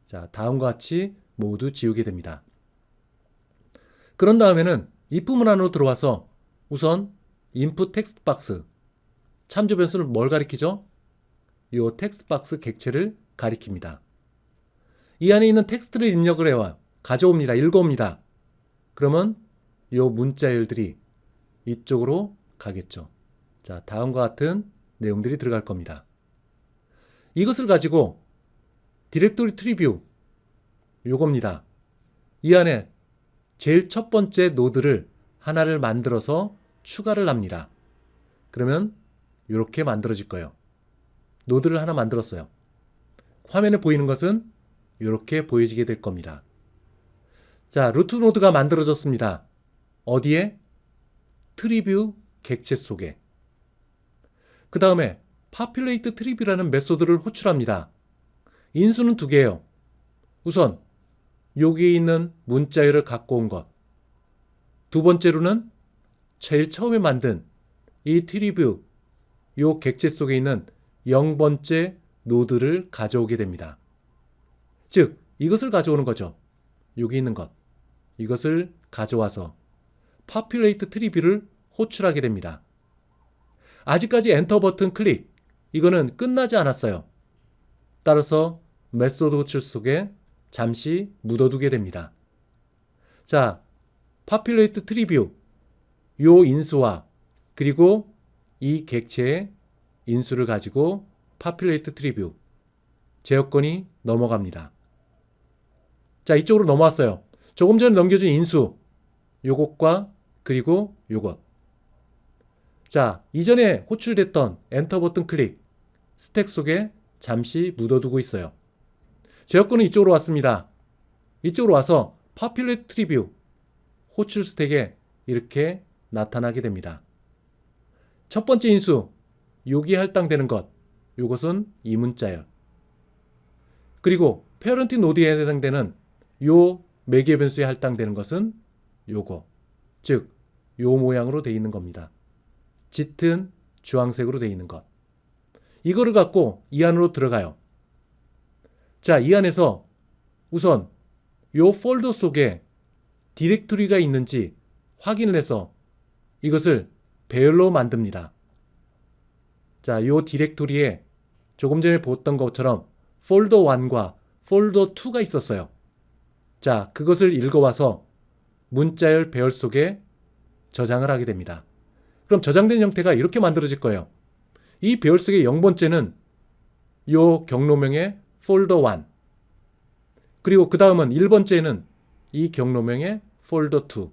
자, 다음과 같이 모두 지우게 됩니다. 그런 다음에는 if 문안으로 들어와서 우선 input 텍스트 박스, 참조 변수는 뭘 가리키죠? 이 텍스트 박스 객체를 가리킵니다. 이 안에 있는 텍스트를 입력을 해와 가져옵니다. 읽어옵니다. 그러면 이 문자열들이 이쪽으로 가겠죠. 자, 다음과 같은 내용들이 들어갈 겁니다. 이것을 가지고 디렉토리 트리뷰, 요겁니다. 이 안에 제일 첫 번째 노드를 하나를 만들어서 추가를 합니다. 그러면 이렇게 만들어질 거예요. 노드를 하나 만들었어요. 화면에 보이는 것은 이렇게 보여지게 될 겁니다. 자, 루트 노드가 만들어졌습니다. 어디에? 트리뷰 객체 속에. 그 다음에 populate 트리뷰라는 메소드를 호출합니다. 인수는 2개예요. 우선 여기에 있는 문자열을 갖고 온 것. 두 번째로는 제일 처음에 만든 이 트리뷰, 이 객체 속에 있는 0번째 노드를 가져오게 됩니다. 즉, 이것을 가져오는 거죠. 여기 있는 것. 이것을 가져와서 populate 트리뷰를 호출하게 됩니다. 아직까지 엔터 버튼 클릭, 이거는 끝나지 않았어요. 따라서 메소드 호출 속에 잠시 묻어두게 됩니다. 자, populate tree view, 요 인수와 그리고 이 객체의 인수를 가지고 populate tree view, 제어권이 넘어갑니다. 자, 이쪽으로 넘어왔어요. 조금 전에 넘겨준 인수, 요것과 그리고 요것. 자, 이전에 호출됐던 엔터 버튼 클릭, 스택 속에 잠시 묻어두고 있어요. 제어권은 이쪽으로 왔습니다. 이쪽으로 와서 populate tree view, 호출 스택에 이렇게 나타나게 됩니다. 첫 번째 인수, 여기에 할당되는 것, 요것은 이문자열. 그리고 페어런트 노드에 해당되는 요 매개 변수에 할당되는 것은 요거, 즉 요 모양으로 되어 있는 겁니다. 짙은 주황색으로 되어 있는 것. 이거를 갖고 이 안으로 들어가요. 자, 이 안에서 우선 요 폴더 속에 디렉토리가 있는지 확인을 해서 이것을 배열로 만듭니다. 자, 요 디렉토리에 조금 전에 보았던 것처럼 폴더 1과 폴더 2가 있었어요. 자, 그것을 읽어와서 문자열 배열 속에 저장을 하게 됩니다. 그럼 저장된 형태가 이렇게 만들어질 거예요. 이 배열 속의 0번째는 요 경로명의 폴더 1, 그리고 그 다음은 1번째는 이 경로명의 폴더 2,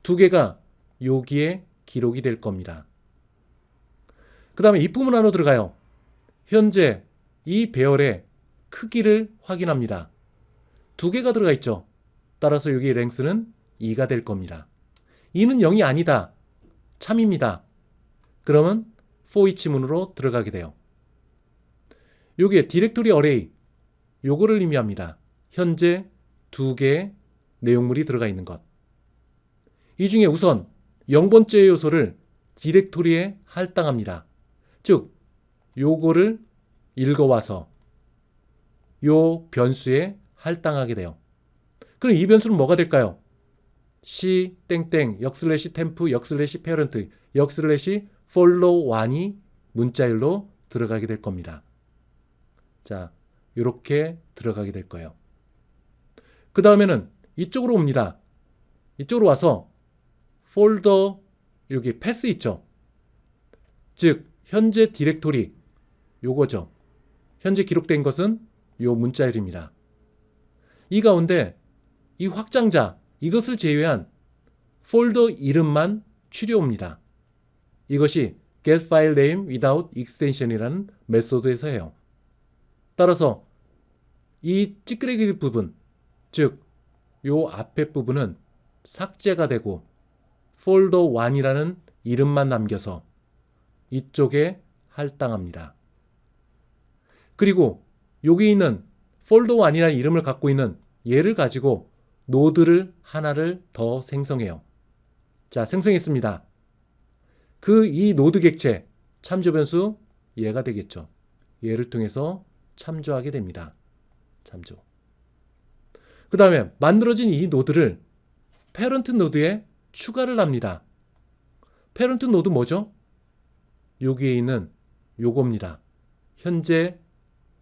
두 개가 여기에 기록이 될 겁니다. 그 다음에 이 부분 안으로 들어가요. 현재 이 배열의 크기를 확인합니다. 두 개가 들어가 있죠. 따라서 여기 랭스는 2가 될 겁니다. 2는 0이 아니다, 참입니다. 그러면 for each 문으로 들어가게 돼요. 여기에 디렉토리 어레이, 요거를 의미합니다. 현재 두 개의 내용물이 들어가 있는 것. 이 중에 우선 0번째 요소를 디렉토리에 할당합니다. 즉 요거를 읽어와서 요 변수에 할당하게 돼요. 그럼 이 변수는 뭐가 될까요? c 땡땡 역슬래시 템프 역슬래시 페어런트 역슬래시 follow 1이 문자열로 들어가게 될 겁니다. 자, 이렇게 들어가게 될 거예요. 그 다음에는 이쪽으로 옵니다. 이쪽으로 와서 폴더, 여기 패스 있죠. 즉 현재 디렉토리, 요거죠. 현재 기록된 것은 요 문자열입니다. 이 가운데 이 확장자, 이것을 제외한 폴더 이름만 추려옵니다. 이것이 get file name without extension이라는 메소드에서 해요. 따라서 이 찌끄레기 부분, 즉 요 앞에 부분은 삭제가 되고 폴더 1이라는 이름만 남겨서 이쪽에 할당합니다. 그리고 여기 있는 폴더 1이라는 이름을 갖고 있는 얘를 가지고 노드를 하나를 더 생성해요. 자, 생성했습니다. 그 이 노드 객체 참조 변수 얘가 되겠죠. 얘를 통해서 참조하게 됩니다. 참조. 그 다음에 만들어진 이 노드를 페런트 노드에 추가를 합니다. 페런트 노드 뭐죠? 여기에 있는 요겁니다. 현재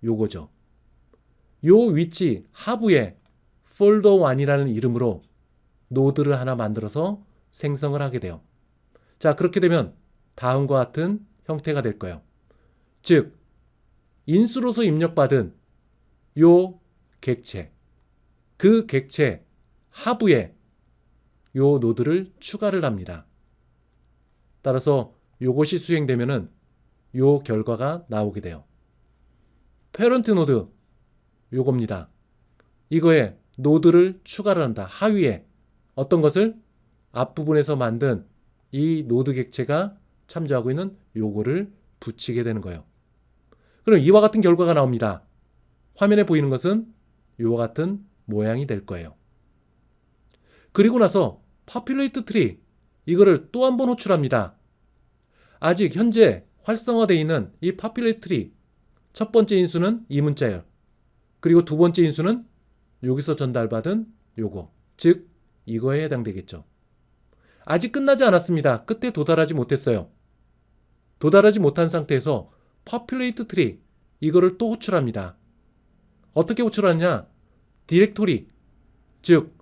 요거죠. 요 위치 하부에 폴더 1이라는 이름으로 노드를 하나 만들어서 생성을 하게 돼요. 자, 그렇게 되면 다음과 같은 형태가 될 거예요. 즉 인수로서 입력받은 요 객체, 그 객체 하부에 요 노드를 추가를 합니다. 따라서 요것이 수행되면은 요 결과가 나오게 돼요. 페런트 노드 요겁니다. 이거에 노드를 추가를 한다. 하위에 어떤 것을 앞부분에서 만든 이 노드 객체가 참조하고 있는 요거를 붙이게 되는 거예요. 그럼 이와 같은 결과가 나옵니다. 화면에 보이는 것은 이와 같은 모양이 될 거예요. 그리고 나서 populate tree, 이거를 또 한 번 호출합니다. 아직 현재 활성화되어 있는 이 populate tree, 첫 번째 인수는 이문자열, 그리고 두 번째 인수는 여기서 전달받은 요거, 즉 이거에 해당되겠죠. 아직 끝나지 않았습니다. 끝에 도달하지 못했어요. 도달하지 못한 상태에서 populate tree 이거를 또 호출합니다. 어떻게 호출하냐? 디렉토리, 즉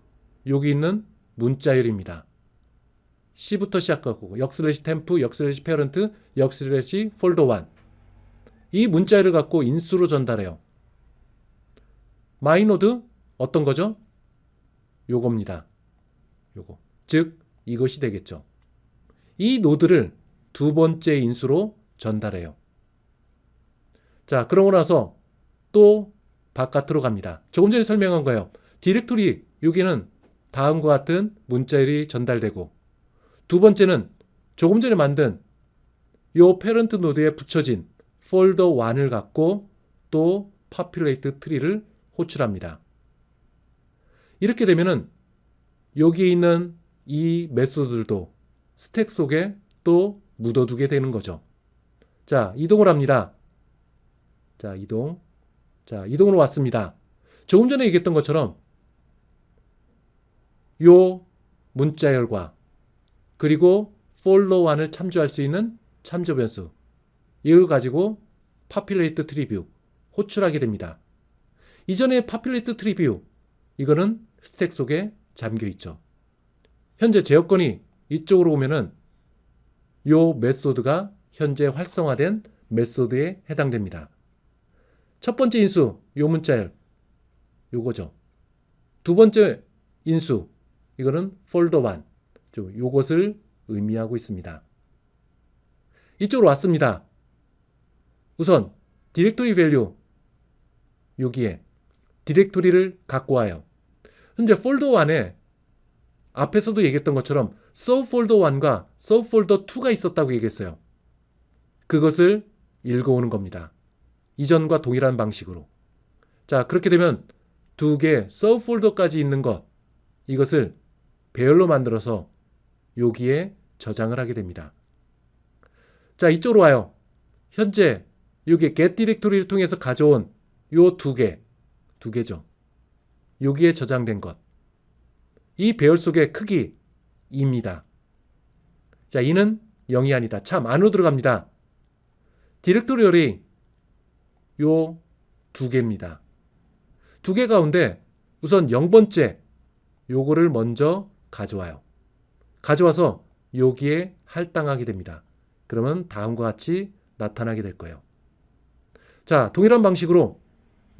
여기 있는 문자열입니다. C부터 시작하고 역/temp, 역/parent, 역/folder1 이 문자열을 갖고 인수로 전달해요. 마이노드 어떤 거죠? 요겁니다. 요거. 즉 이것이 되겠죠. 이 노드를 두 번째 인수로 전달해요. 자, 그러고 나서 또 바깥으로 갑니다. 조금 전에 설명한 거예요. 디렉토리 여기는 다음과 같은 문자열이 전달되고, 두 번째는 조금 전에 만든 요 페런트 노드에 붙여진 폴더 1을 갖고 또 populate tree를 호출합니다. 이렇게 되면은 여기 있는 이 메소드들도 스택 속에 또 묻어두게 되는 거죠. 자, 이동을 합니다. 자, 이동으로 왔습니다. 조금 전에 얘기했던 것처럼 요 문자열과 그리고 folder 1을 참조할 수 있는 참조 변수 이걸 가지고 populate tree view 호출하게 됩니다. 이전에 populate tree view 이거는 스택 속에 잠겨 있죠. 현재 제어권이 이쪽으로 오면은 요 메소드가 현재 활성화된 메소드에 해당됩니다. 첫 번째 인수 요 문자열 요거죠. 두 번째 인수 이거는 folder 1 요것을 의미하고 있습니다. 이쪽으로 왔습니다. 우선 디렉토리 밸류 여기에 디렉토리를 갖고 와요. 현재 폴더 1에 앞에서도 얘기했던 것처럼 subfolder 1과 subfolder 2가 있었다고 얘기했어요. 그것을 읽어오는 겁니다. 이전과 동일한 방식으로. 자, 그렇게 되면 두 개 subfolder까지 있는 것 이것을 배열로 만들어서 여기에 저장을 하게 됩니다. 자, 이쪽으로 와요. 현재 여기 get 디렉토리를 통해서 가져온 요 두 개죠. 여기에 저장된 것. 이 배열 속의 크기 2입니다. 자, 2는 0이 아니다. 참, 안으로 들어갑니다. 디렉토리얼이 요 두 개입니다. 두 개 가운데 우선 0번째 요거를 먼저 가져와요. 가져와서 여기에 할당하게 됩니다. 그러면 다음과 같이 나타나게 될 거예요. 자, 동일한 방식으로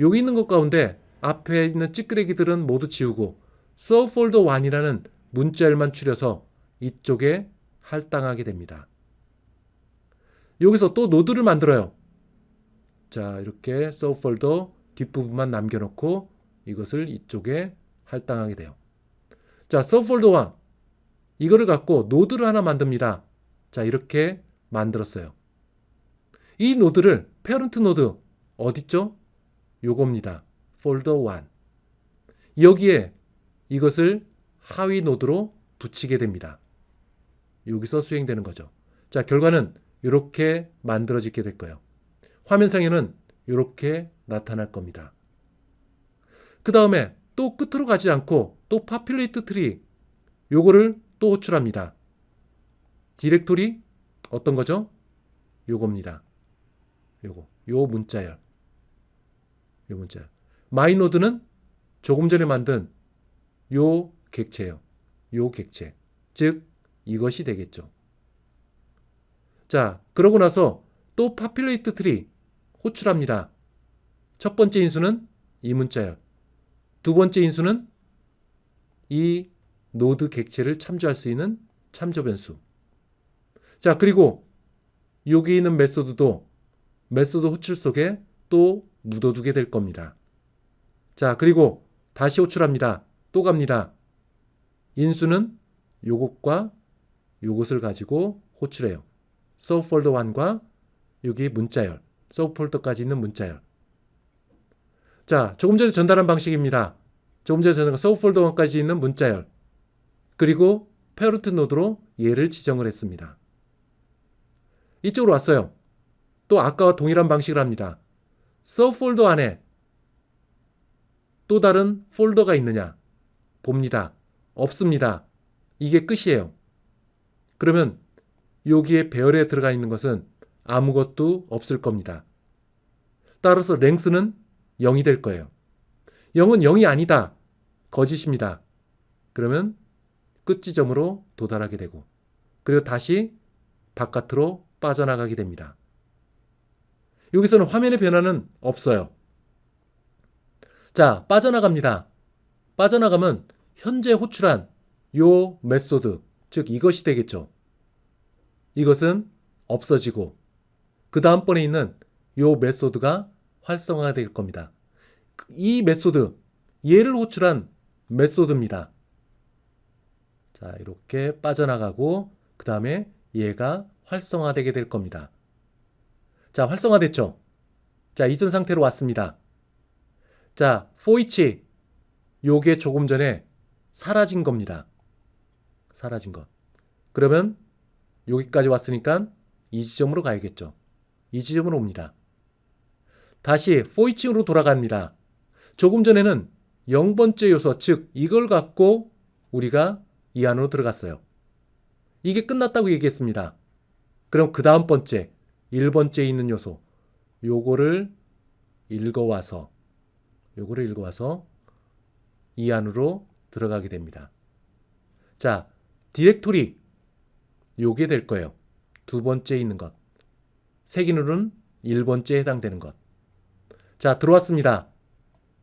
여기 있는 것 가운데 앞에 있는 찌끄레기들은 모두 지우고 subfolder 1이라는 문자열만 추려서 이쪽에 할당하게 됩니다. 여기서 또 노드를 만들어요. 자, 이렇게 subfolder 뒷부분만 남겨놓고 이것을 이쪽에 할당하게 돼요. 자, subfolder 1 이거를 갖고 노드를 하나 만듭니다. 자, 이렇게 만들었어요. 이 노드를 parent 노드 어딨죠? 요겁니다. folder 1 여기에 이것을 하위 노드로 붙이게 됩니다. 여기서 수행되는 거죠. 자, 결과는 이렇게 만들어지게 될 거예요. 화면상에는 이렇게 나타날 겁니다. 그 다음에 또 끝으로 가지 않고 또 populate tree 요거를 또 호출합니다. 디렉토리 어떤 거죠? 요겁니다. 요 문자열. 요 문자열. 마이노드는 조금 전에 만든 요 객체예요. 요 객체. 즉 이것이 되겠죠. 자, 그러고 나서 또 populate tree 호출합니다. 첫 번째 인수는 이 문자열. 두 번째 인수는 이 노드 객체를 참조할 수 있는 참조 변수. 자, 그리고 여기 있는 메소드도 메소드 호출 속에 또 묻어두게 될 겁니다. 자, 그리고 다시 호출합니다. 또 갑니다. 인수는 요것과 요것을 가지고 호출해요. subfolder 1과 여기 문자열, subfolder까지 있는 문자열. 자, 조금 전에 전달한 방식입니다. 조금 전에 전달한 subfolder 1까지 있는 문자열. 그리고 parent 노드로 얘를 지정을 했습니다. 이쪽으로 왔어요. 또 아까와 동일한 방식을 합니다. subfolder 안에 또 다른 폴더가 있느냐? 봅니다. 없습니다. 이게 끝이에요. 그러면 여기에 배열에 들어가 있는 것은 아무것도 없을 겁니다. 따라서 length는 0이 될 거예요. 0은 0이 아니다. 거짓입니다. 그러면 끝 지점으로 도달하게 되고 그리고 다시 바깥으로 빠져나가게 됩니다. 여기서는 화면의 변화는 없어요. 자, 빠져나갑니다. 빠져나가면 현재 호출한 요 메소드, 즉 이것이 되겠죠. 이것은 없어지고 그 다음번에 있는 요 메소드가 활성화가 될 겁니다. 이 메소드, 얘를 호출한 메소드입니다. 자, 이렇게 빠져나가고 그 다음에 얘가 활성화되게 될 겁니다. 자, 활성화됐죠? 자, 이전 상태로 왔습니다. 자, for each 요게 조금 전에 사라진 겁니다. 사라진 것. 그러면 여기까지 왔으니까 이 지점으로 가야겠죠. 이 지점으로 옵니다. 다시 for each으로 돌아갑니다. 조금 전에는 0번째 요소, 즉 이걸 갖고 우리가 이 안으로 들어갔어요. 이게 끝났다고 얘기했습니다. 그럼 그 다음 번째, 1번째에 있는 요소, 요거를 읽어와서 이 안으로 들어가게 됩니다. 자, 디렉토리 요게 될 거예요. 두 번째에 있는 것. 세기누는 1번째에 해당되는 것. 자, 들어왔습니다.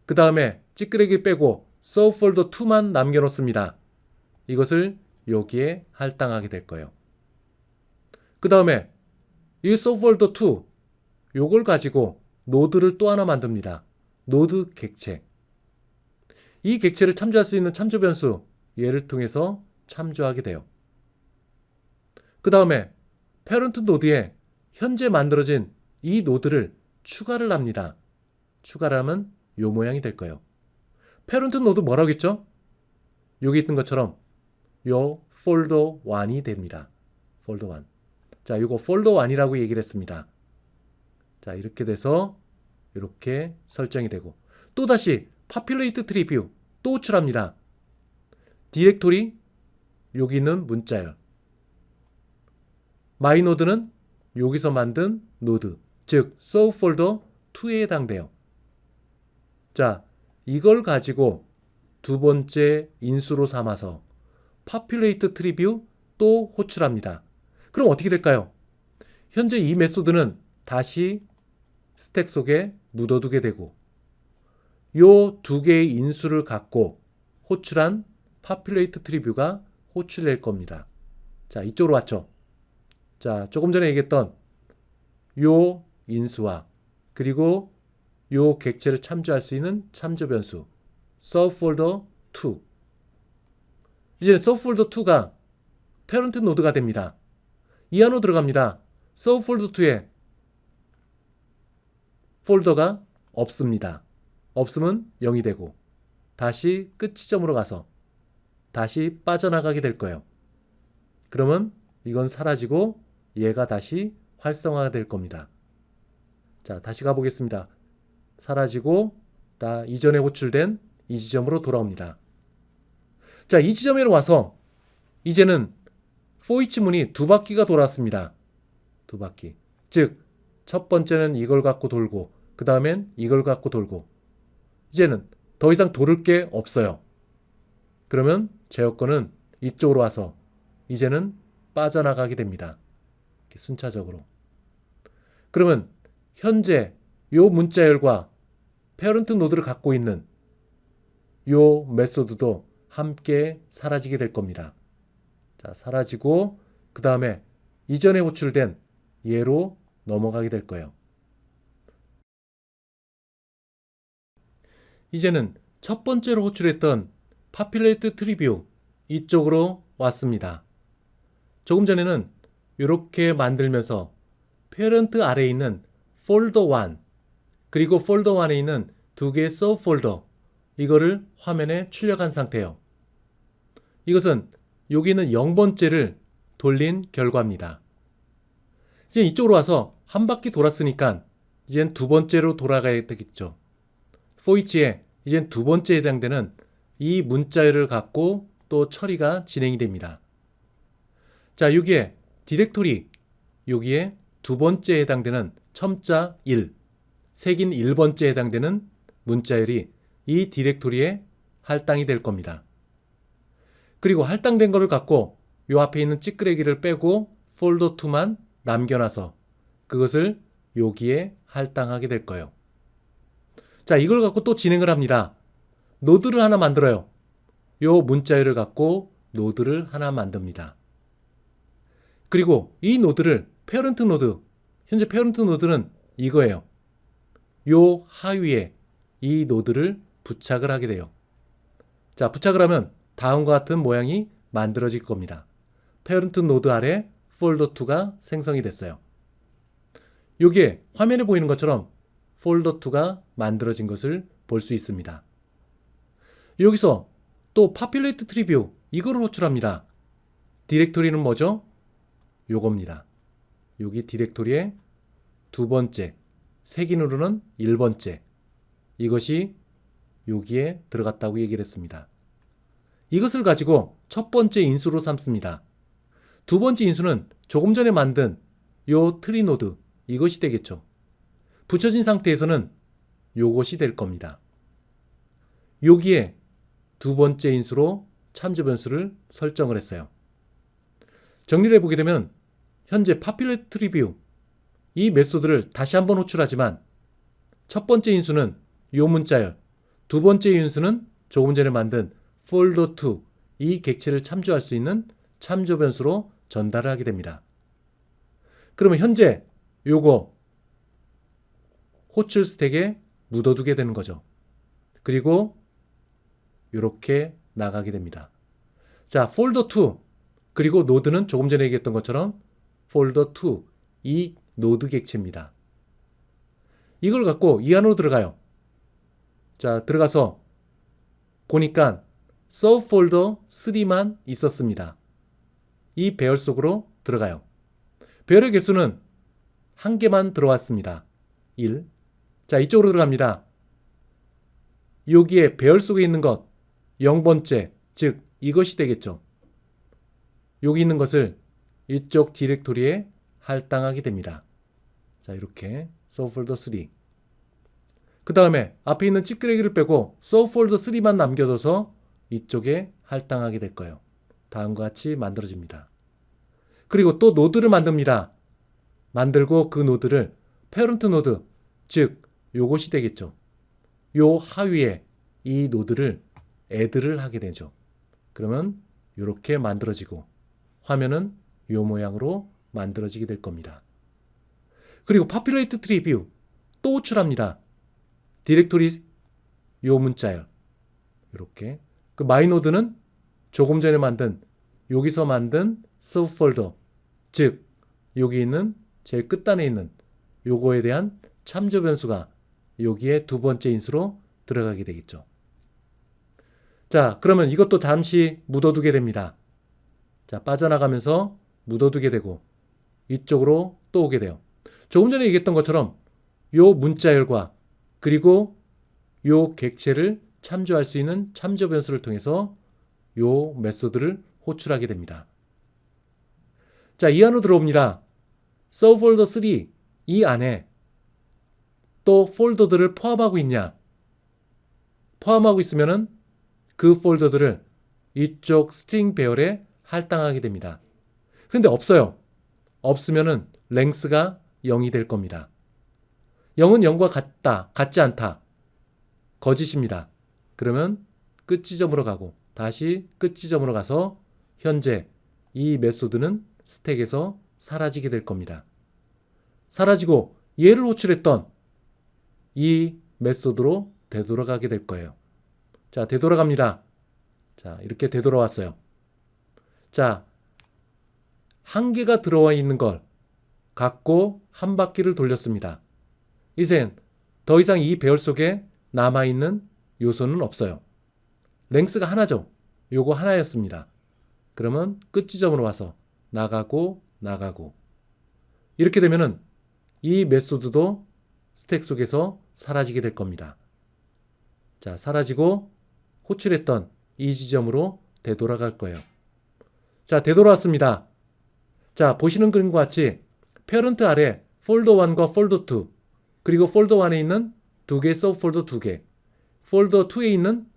그 다음에 찌끄레기 빼고 sub folder 2만 남겨놓습니다. 이것을 여기에 할당하게 될 거예요. 그 다음에 이 sub folder 2 요걸 가지고 노드를 또 하나 만듭니다. 노드 객체. 이 객체를 참조할 수 있는 참조 변수 얘를 통해서 참조하게 돼요. 그 다음에 페런트 노드에 현재 만들어진 이 노드를 추가를 합니다. 추가를 하면 요 모양이 될 거예요. 페런트 노드 뭐라고 했죠? 여기 있던 것처럼 요 폴더 1이 됩니다. 폴더 1. 자, 요거 폴더 1이라고 얘기를 했습니다. 자, 이렇게 돼서 이렇게 설정이 되고 또다시 populate tree view 또 호출합니다. 디렉토리 여기 있는 문자열. 마이 노드는 여기서 만든 노드, 즉 sub folder 2에 해당돼요. 자, 이걸 가지고 두 번째 인수로 삼아서 populate tree view 또 호출합니다. 그럼 어떻게 될까요? 현재 이 메소드는 다시 스택 속에 묻어두게 되고 요 두 개의 인수를 갖고 호출한 populate tree view가 호출될 겁니다. 자, 이쪽으로 왔죠. 자, 조금 전에 얘기했던 요 인수와 그리고 요 객체를 참조할 수 있는 참조 변수 sub folder 2. 이제 sub folder 2가 parent 노드가 됩니다. 이 안으로 들어갑니다. sub folder 2에 폴더가 없습니다. 없으면 0이 되고 다시 끝 지점으로 가서 다시 빠져나가게 될 거예요. 그러면 이건 사라지고 얘가 다시 활성화가 될 겁니다. 자, 다시 가보겠습니다. 사라지고 다 이전에 호출된 이 지점으로 돌아옵니다. 자, 이 지점에 와서 이제는 for each 문이 두 바퀴가 돌았습니다. 두 바퀴. 즉, 첫 번째는 이걸 갖고 돌고 그 다음엔 이걸 갖고 돌고 이제는 더 이상 돌을 게 없어요. 그러면 제 여건은 이쪽으로 와서 이제는 빠져나가게 됩니다. 이렇게 순차적으로. 그러면 현재 요 문자열과 페어런트 노드를 갖고 있는 요 메소드도 함께 사라지게 될 겁니다. 자, 사라지고 그 다음에 이전에 호출된 얘로 넘어가게 될 거예요. 이제는 첫 번째로 호출했던 populate tree view 이쪽으로 왔습니다. 조금 전에는 이렇게 만들면서 parent 아래에 있는 folder 1 그리고 folder 1에 있는 두 개의 sub folder 이거를 화면에 출력한 상태예요. 이것은 여기는 0번째를 돌린 결과입니다. 이제 이쪽으로 와서 한 바퀴 돌았으니까 이젠 두 번째로 돌아가야 되겠죠. for each에 이젠 두 번째에 해당되는 이 문자열을 갖고 또 처리가 진행이 됩니다. 자, 여기에 디렉토리, 여기에 두 번째에 해당되는 첨자 1, 색인 1번째에 해당되는 문자열이 이 디렉토리에 할당이 될 겁니다. 그리고 할당된 거를 갖고 요 앞에 있는 찌끄레기를 빼고 폴더 2만 남겨놔서 그것을 여기에 할당하게 될 거예요. 자, 이걸 갖고 또 진행을 합니다. 노드를 하나 만들어요. 요 문자열을 갖고 노드를 하나 만듭니다. 그리고 이 노드를 페어런트 노드, 현재 페어런트 노드는 이거예요. 요 하위에 이 노드를 부착을 하게 돼요. 자, 부착을 하면 다음과 같은 모양이 만들어질 겁니다. 페어런트 노드 아래 폴더 2가 생성이 됐어요. 여기에 화면에 보이는 것처럼 폴더 2가 만들어진 것을 볼 수 있습니다. 여기서 또 populate tree view 이거를 호출합니다. 디렉토리는 뭐죠? 요겁니다. 여기 디렉토리의 두 번째, 색인으로는 1번째. 이것이 여기에 들어갔다고 얘기를 했습니다. 이것을 가지고 첫 번째 인수로 삼습니다. 두 번째 인수는 조금 전에 만든 요 트리 노드 이것이 되겠죠. 붙여진 상태에서는 요것이 될 겁니다. 여기에 두 번째 인수로 참조 변수를 설정을 했어요. 정리를 해보게 되면 현재 populate tree view 이 메소드를 다시 한번 호출하지만 첫 번째 인수는 요 문자열, 두 번째 인수는 조금 전에 만든 폴더 2 이 객체를 참조할 수 있는 참조 변수로 전달을 하게 됩니다. 그러면 현재 요거 호출 스택에 묻어두게 되는 거죠. 그리고 이렇게 나가게 됩니다. 자, 폴더 2 그리고 노드는 조금 전에 얘기했던 것처럼 폴더 2 이 노드 객체입니다. 이걸 갖고 이 안으로 들어가요. 자, 들어가서 보니까 서브 폴더 3만 있었습니다. 이 배열 속으로 들어가요. 배열의 개수는 한 개만 들어왔습니다. 1. 자, 이쪽으로 들어갑니다. 여기에 배열 속에 있는 것 0번째, 즉 이것이 되겠죠. 여기 있는 것을 이쪽 디렉토리에 할당하게 됩니다. 자, 이렇게 서브 폴더 3. 그 다음에 앞에 있는 찌끄레기를 빼고 서브 폴더 3만 남겨둬서 이쪽에 할당하게 될 거예요. 다음과 같이 만들어집니다. 그리고 또 노드를 만듭니다. 만들고 그 노드를 페어런트 노드, 즉 요것이 되겠죠. 요 하위에 이 노드를 add를 하게 되죠. 그러면 이렇게 만들어지고 화면은 이 모양으로 만들어지게 될 겁니다. 그리고 populate tree view 또 호출합니다. 디렉토리 요 문자열 이렇게 그 마이노드는 조금 전에 만든 여기서 만든 서브 폴더 즉 여기 있는 제일 끝단에 있는 요거에 대한 참조 변수가 여기에 두 번째 인수로 들어가게 되겠죠. 자, 그러면 이것도 잠시 묻어두게 됩니다. 자, 빠져나가면서 묻어두게 되고 이쪽으로 또 오게 돼요. 조금 전에 얘기했던 것처럼 요 문자열과 그리고 요 객체를 참조할 수 있는 참조 변수를 통해서 요 메소드를 호출하게 됩니다. 자, 이 안으로 들어옵니다. 서브 폴더 3 이 안에 또 폴더들을 포함하고 있냐? 포함하고 있으면은 그 폴더들을 이쪽 스트링 배열에 할당하게 됩니다. 근데 없어요. 없으면은 랭스가 0이 될 겁니다. 0은 0과 같다, 같지 않다. 거짓입니다. 그러면 끝 지점으로 가고 다시 끝 지점으로 가서 현재 이 메소드는 스택에서 사라지게 될 겁니다. 사라지고 얘를 호출했던 이 메소드로 되돌아가게 될 거예요. 자, 되돌아갑니다. 자, 이렇게 되돌아왔어요. 자, 한 개가 들어와 있는 걸 갖고 한 바퀴를 돌렸습니다. 이젠 더 이상 이 배열 속에 남아있는 요소는 없어요. 랭스가 하나죠. 요거 하나였습니다. 그러면 끝 지점으로 와서 나가고 나가고 이렇게 되면은 이 메소드도 스택 속에서 사라지게 될 겁니다. 자, 사라지고 호출했던 이 지점으로 되돌아갈 거예요. 자, 되돌아왔습니다. 자, 보시는 그림과 같이 페어런트 아래 폴더 1과 폴더 2, 그리고 폴더 1에 있는 두 개의 서브 폴더 2개, 폴더 2에 있는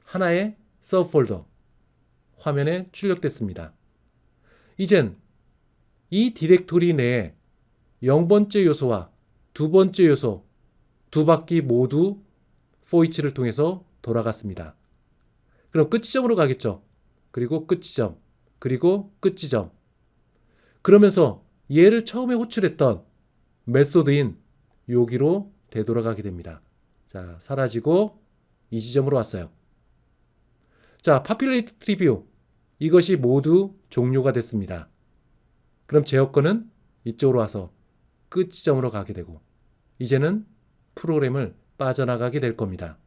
하나의 서브 폴더 화면에 출력됐습니다. 이젠 이 디렉토리 내에 0번째 요소와 2번째 요소 두 바퀴 모두 for each를 통해서 돌아갔습니다. 그럼 끝 지점으로 가겠죠. 그리고 끝 지점, 그리고 끝 지점. 그러면서 얘를 처음에 호출했던 메소드인 여기로 되돌아가게 됩니다. 자, 사라지고 이 지점으로 왔어요. 자, populate triview. 이것이 모두 종료가 됐습니다. 그럼 제어권은 이쪽으로 와서 끝 지점으로 가게 되고 이제는 프로그램을 빠져나가게 될 겁니다.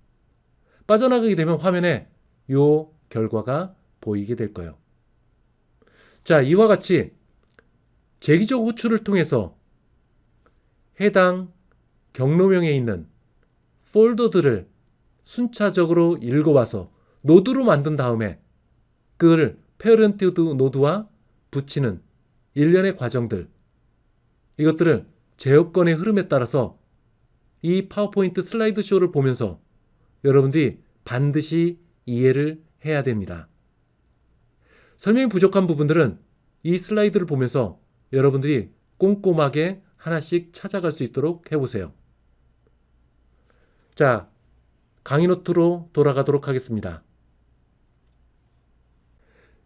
빠져나가게 되면 화면에 요 결과가 보이게 될 거예요. 자, 이와 같이 재기적 호출을 통해서 해당 경로명에 있는 폴더들을 순차적으로 읽어와서 노드로 만든 다음에 그걸 페어런트 노드와 붙이는 일련의 과정들, 이것들을 제어권의 흐름에 따라서 이 파워포인트 슬라이드 쇼를 보면서 여러분들이 반드시 이해를 해야 됩니다. 설명이 부족한 부분들은 이 슬라이드를 보면서 여러분들이 꼼꼼하게 하나씩 찾아갈 수 있도록 해보세요. 자, 강의 노트로 돌아가도록 하겠습니다.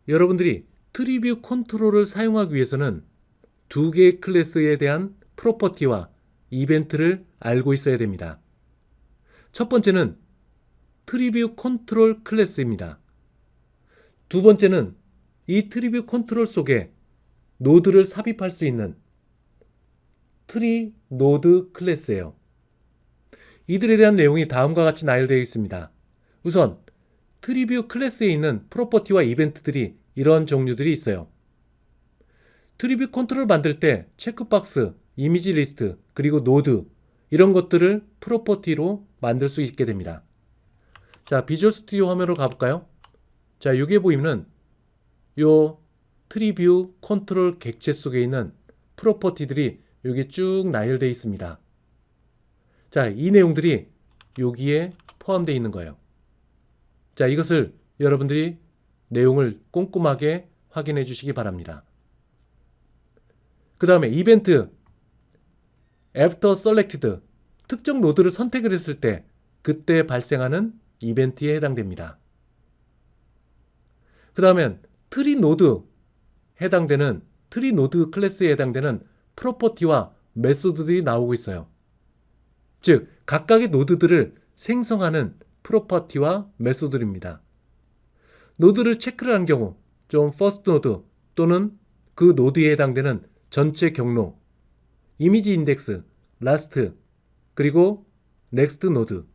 여러분들이 트리뷰 컨트롤을 사용하기 위해서는 두 개의 클래스에 대한 프로퍼티와 이벤트를 알고 있어야 됩니다. 첫 번째는 트리뷰 컨트롤 클래스입니다. 두 번째는 이 트리뷰 컨트롤 속에 노드를 삽입할 수 있는 트리 노드 클래스예요. 이들에 대한 내용이 다음과 같이 나열되어 있습니다. 우선 트리뷰 클래스에 있는 프로퍼티와 이벤트들이 이런 종류들이 있어요. 트리뷰 컨트롤 만들 때 체크박스, 이미지 리스트, 그리고 노드 이런 것들을 프로퍼티로 만들 수 있게 됩니다. 자, 비주얼 스튜디오 화면으로 가볼까요? 자, 여기에 보이면 요 트리뷰 컨트롤 객체 속에 있는 프로퍼티들이 여기 쭉 나열되어 있습니다. 자, 이 내용들이 여기에 포함되어 있는 거예요. 자, 이것을 여러분들이 내용을 꼼꼼하게 확인해 주시기 바랍니다. 그 다음에 이벤트 after selected, 특정 노드를 선택을 했을 때 그때 발생하는 이벤트에 해당됩니다. 그 다음엔 트리 노드 해당되는 트리 노드 클래스에 해당되는 프로퍼티와 메소드들이 나오고 있어요. 즉 각각의 노드들을 생성하는 프로퍼티와 메소드입니다. 노드를 체크를 한 경우 좀 first 노드 또는 그 노드에 해당되는 전체 경로, 이미지 인덱스, last, 그리고 next 노드.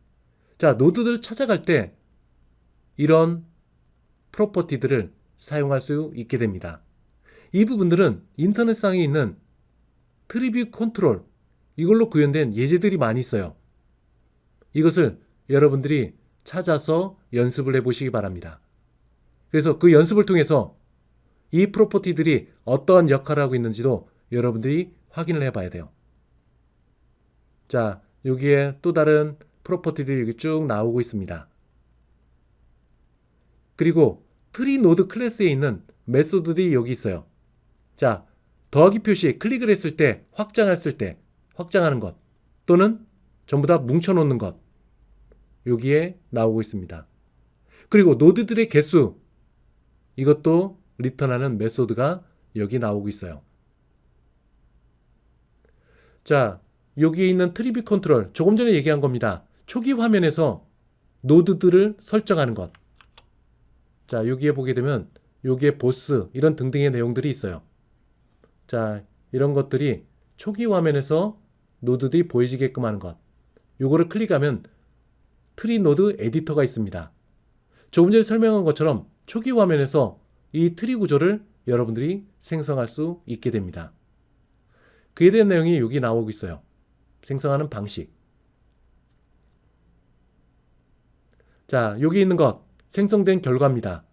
자, 노드들을 찾아갈 때 이런 프로퍼티들을 사용할 수 있게 됩니다. 이 부분들은 인터넷상에 있는 트리뷰 컨트롤 이걸로 구현된 예제들이 많이 있어요. 이것을 여러분들이 찾아서 연습을 해보시기 바랍니다. 그래서 그 연습을 통해서 이 프로퍼티들이 어떠한 역할을 하고 있는지도 여러분들이 확인을 해봐야 돼요. 자, 여기에 또 다른 프로퍼티들이 여기 쭉 나오고 있습니다. 그리고 트리 노드 클래스에 있는 메소드들이 여기 있어요. 자, 더하기 표시 클릭을 했을 때 확장했을 때 확장하는 것 또는 전부 다 뭉쳐놓는 것 여기에 나오고 있습니다. 그리고 노드들의 개수 이것도 리턴하는 메소드가 여기 나오고 있어요. 자, 여기에 있는 트리뷰 컨트롤 조금 전에 얘기한 겁니다. 초기 화면에서 노드들을 설정하는 것. 자, 여기에 보게 되면 여기에 보스 이런 등등의 내용들이 있어요. 자, 이런 것들이 초기 화면에서 노드들이 보여지게끔 하는 것. 요거를 클릭하면 트리 노드 에디터가 있습니다. 조금 전에 설명한 것처럼 초기 화면에서 이 트리 구조를 여러분들이 생성할 수 있게 됩니다. 그에 대한 내용이 여기 나오고 있어요. 생성하는 방식. 자, 여기 있는 것 생성된 결과입니다.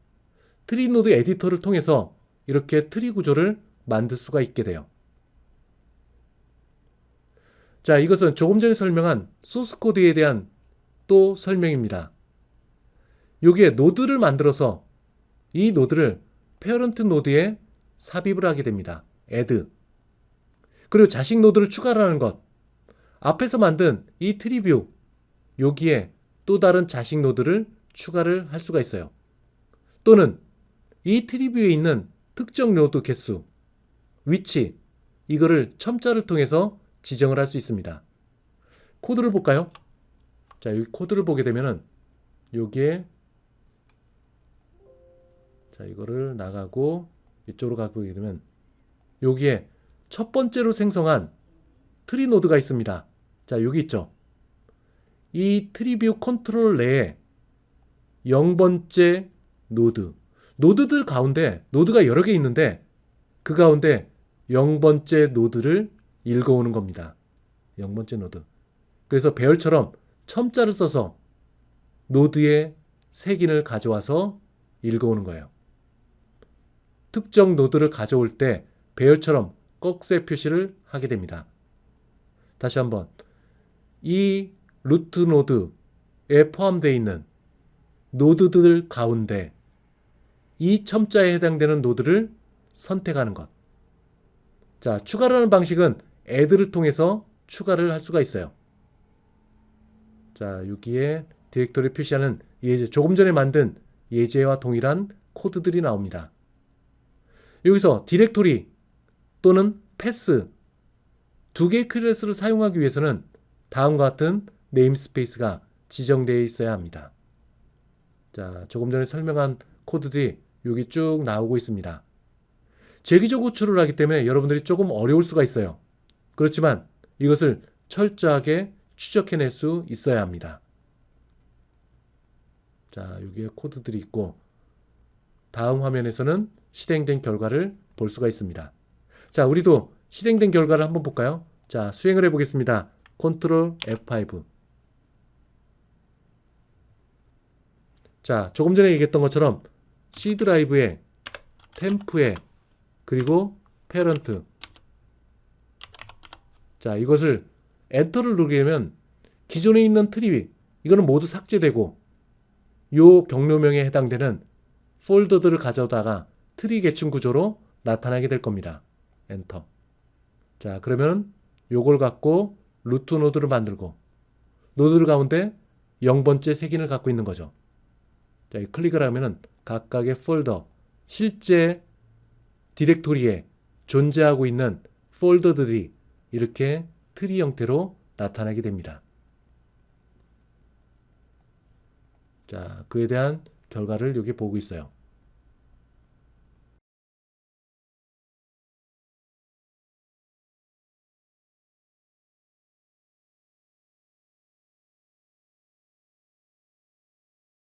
트리 노드 에디터를 통해서 이렇게 트리 구조를 만들 수가 있게 돼요. 자, 이것은 조금 전에 설명한 소스 코드에 대한 또 설명입니다. 여기에 노드를 만들어서 이 노드를 페어런트 노드에 삽입을 하게 됩니다. add. 그리고 자식 노드를 추가하는 것. 앞에서 만든 이 트리뷰, 여기에 또 다른 자식 노드를 추가를 할 수가 있어요. 또는 이 트리뷰에 있는 특정 노드 개수, 위치, 이거를 첨자를 통해서 지정을 할 수 있습니다. 코드를 볼까요? 자, 여기 코드를 보게 되면은 여기에 자, 이거를 나가고 이쪽으로 가보게 되면 여기에 첫 번째로 생성한 트리 노드가 있습니다. 자, 여기 있죠. 이 트리뷰 컨트롤 내에 0번째 노드. 노드들 가운데 노드가 여러 개 있는데 그 가운데 0번째 노드를 읽어오는 겁니다. 0번째 노드. 그래서 배열처럼 첨자를 써서 노드의 색인을 가져와서 읽어오는 거예요. 특정 노드를 가져올 때 배열처럼 꺽쇠 표시를 하게 됩니다. 다시 한번 이 루트 노드에 포함되어 있는 노드들 가운데 이 첨자에 해당되는 노드를 선택하는 것. 자, 추가를 하는 방식은 add를 통해서 추가를 할 수가 있어요. 자, 여기에 디렉토리 표시하는 예제, 조금 전에 만든 예제와 동일한 코드들이 나옵니다. 여기서 디렉토리 또는 패스 두 개의 클래스를 사용하기 위해서는 다음과 같은 네임스페이스가 지정되어 있어야 합니다. 자, 조금 전에 설명한 코드들이 여기 쭉 나오고 있습니다. 재기적 호출을 하기 때문에 여러분들이 조금 어려울 수가 있어요. 그렇지만 이것을 철저하게 추적해낼 수 있어야 합니다. 자, 여기에 코드들이 있고 다음 화면에서는 실행된 결과를 볼 수가 있습니다. 자, 우리도 실행된 결과를 한번 볼까요? 자, 수행을 해보겠습니다. 컨트롤 F5. 자, 조금 전에 얘기했던 것처럼 C 드라이브에 템프에 그리고 페런트. 자, 이것을 엔터를 누르게 되면 기존에 있는 트리 이거는 모두 삭제되고 요 경로명에 해당되는 폴더들을 가져다가 트리 계층 구조로 나타나게 될 겁니다. 엔터. 자, 그러면 요걸 갖고 루트 노드를 만들고 노드 가운데 0번째 색인을 갖고 있는 거죠. 자, 클릭을 하면은 각각의 폴더, 실제 디렉토리에 존재하고 있는 폴더들이 이렇게 트리 형태로 나타나게 됩니다. 자, 그에 대한 결과를 여기 보고 있어요.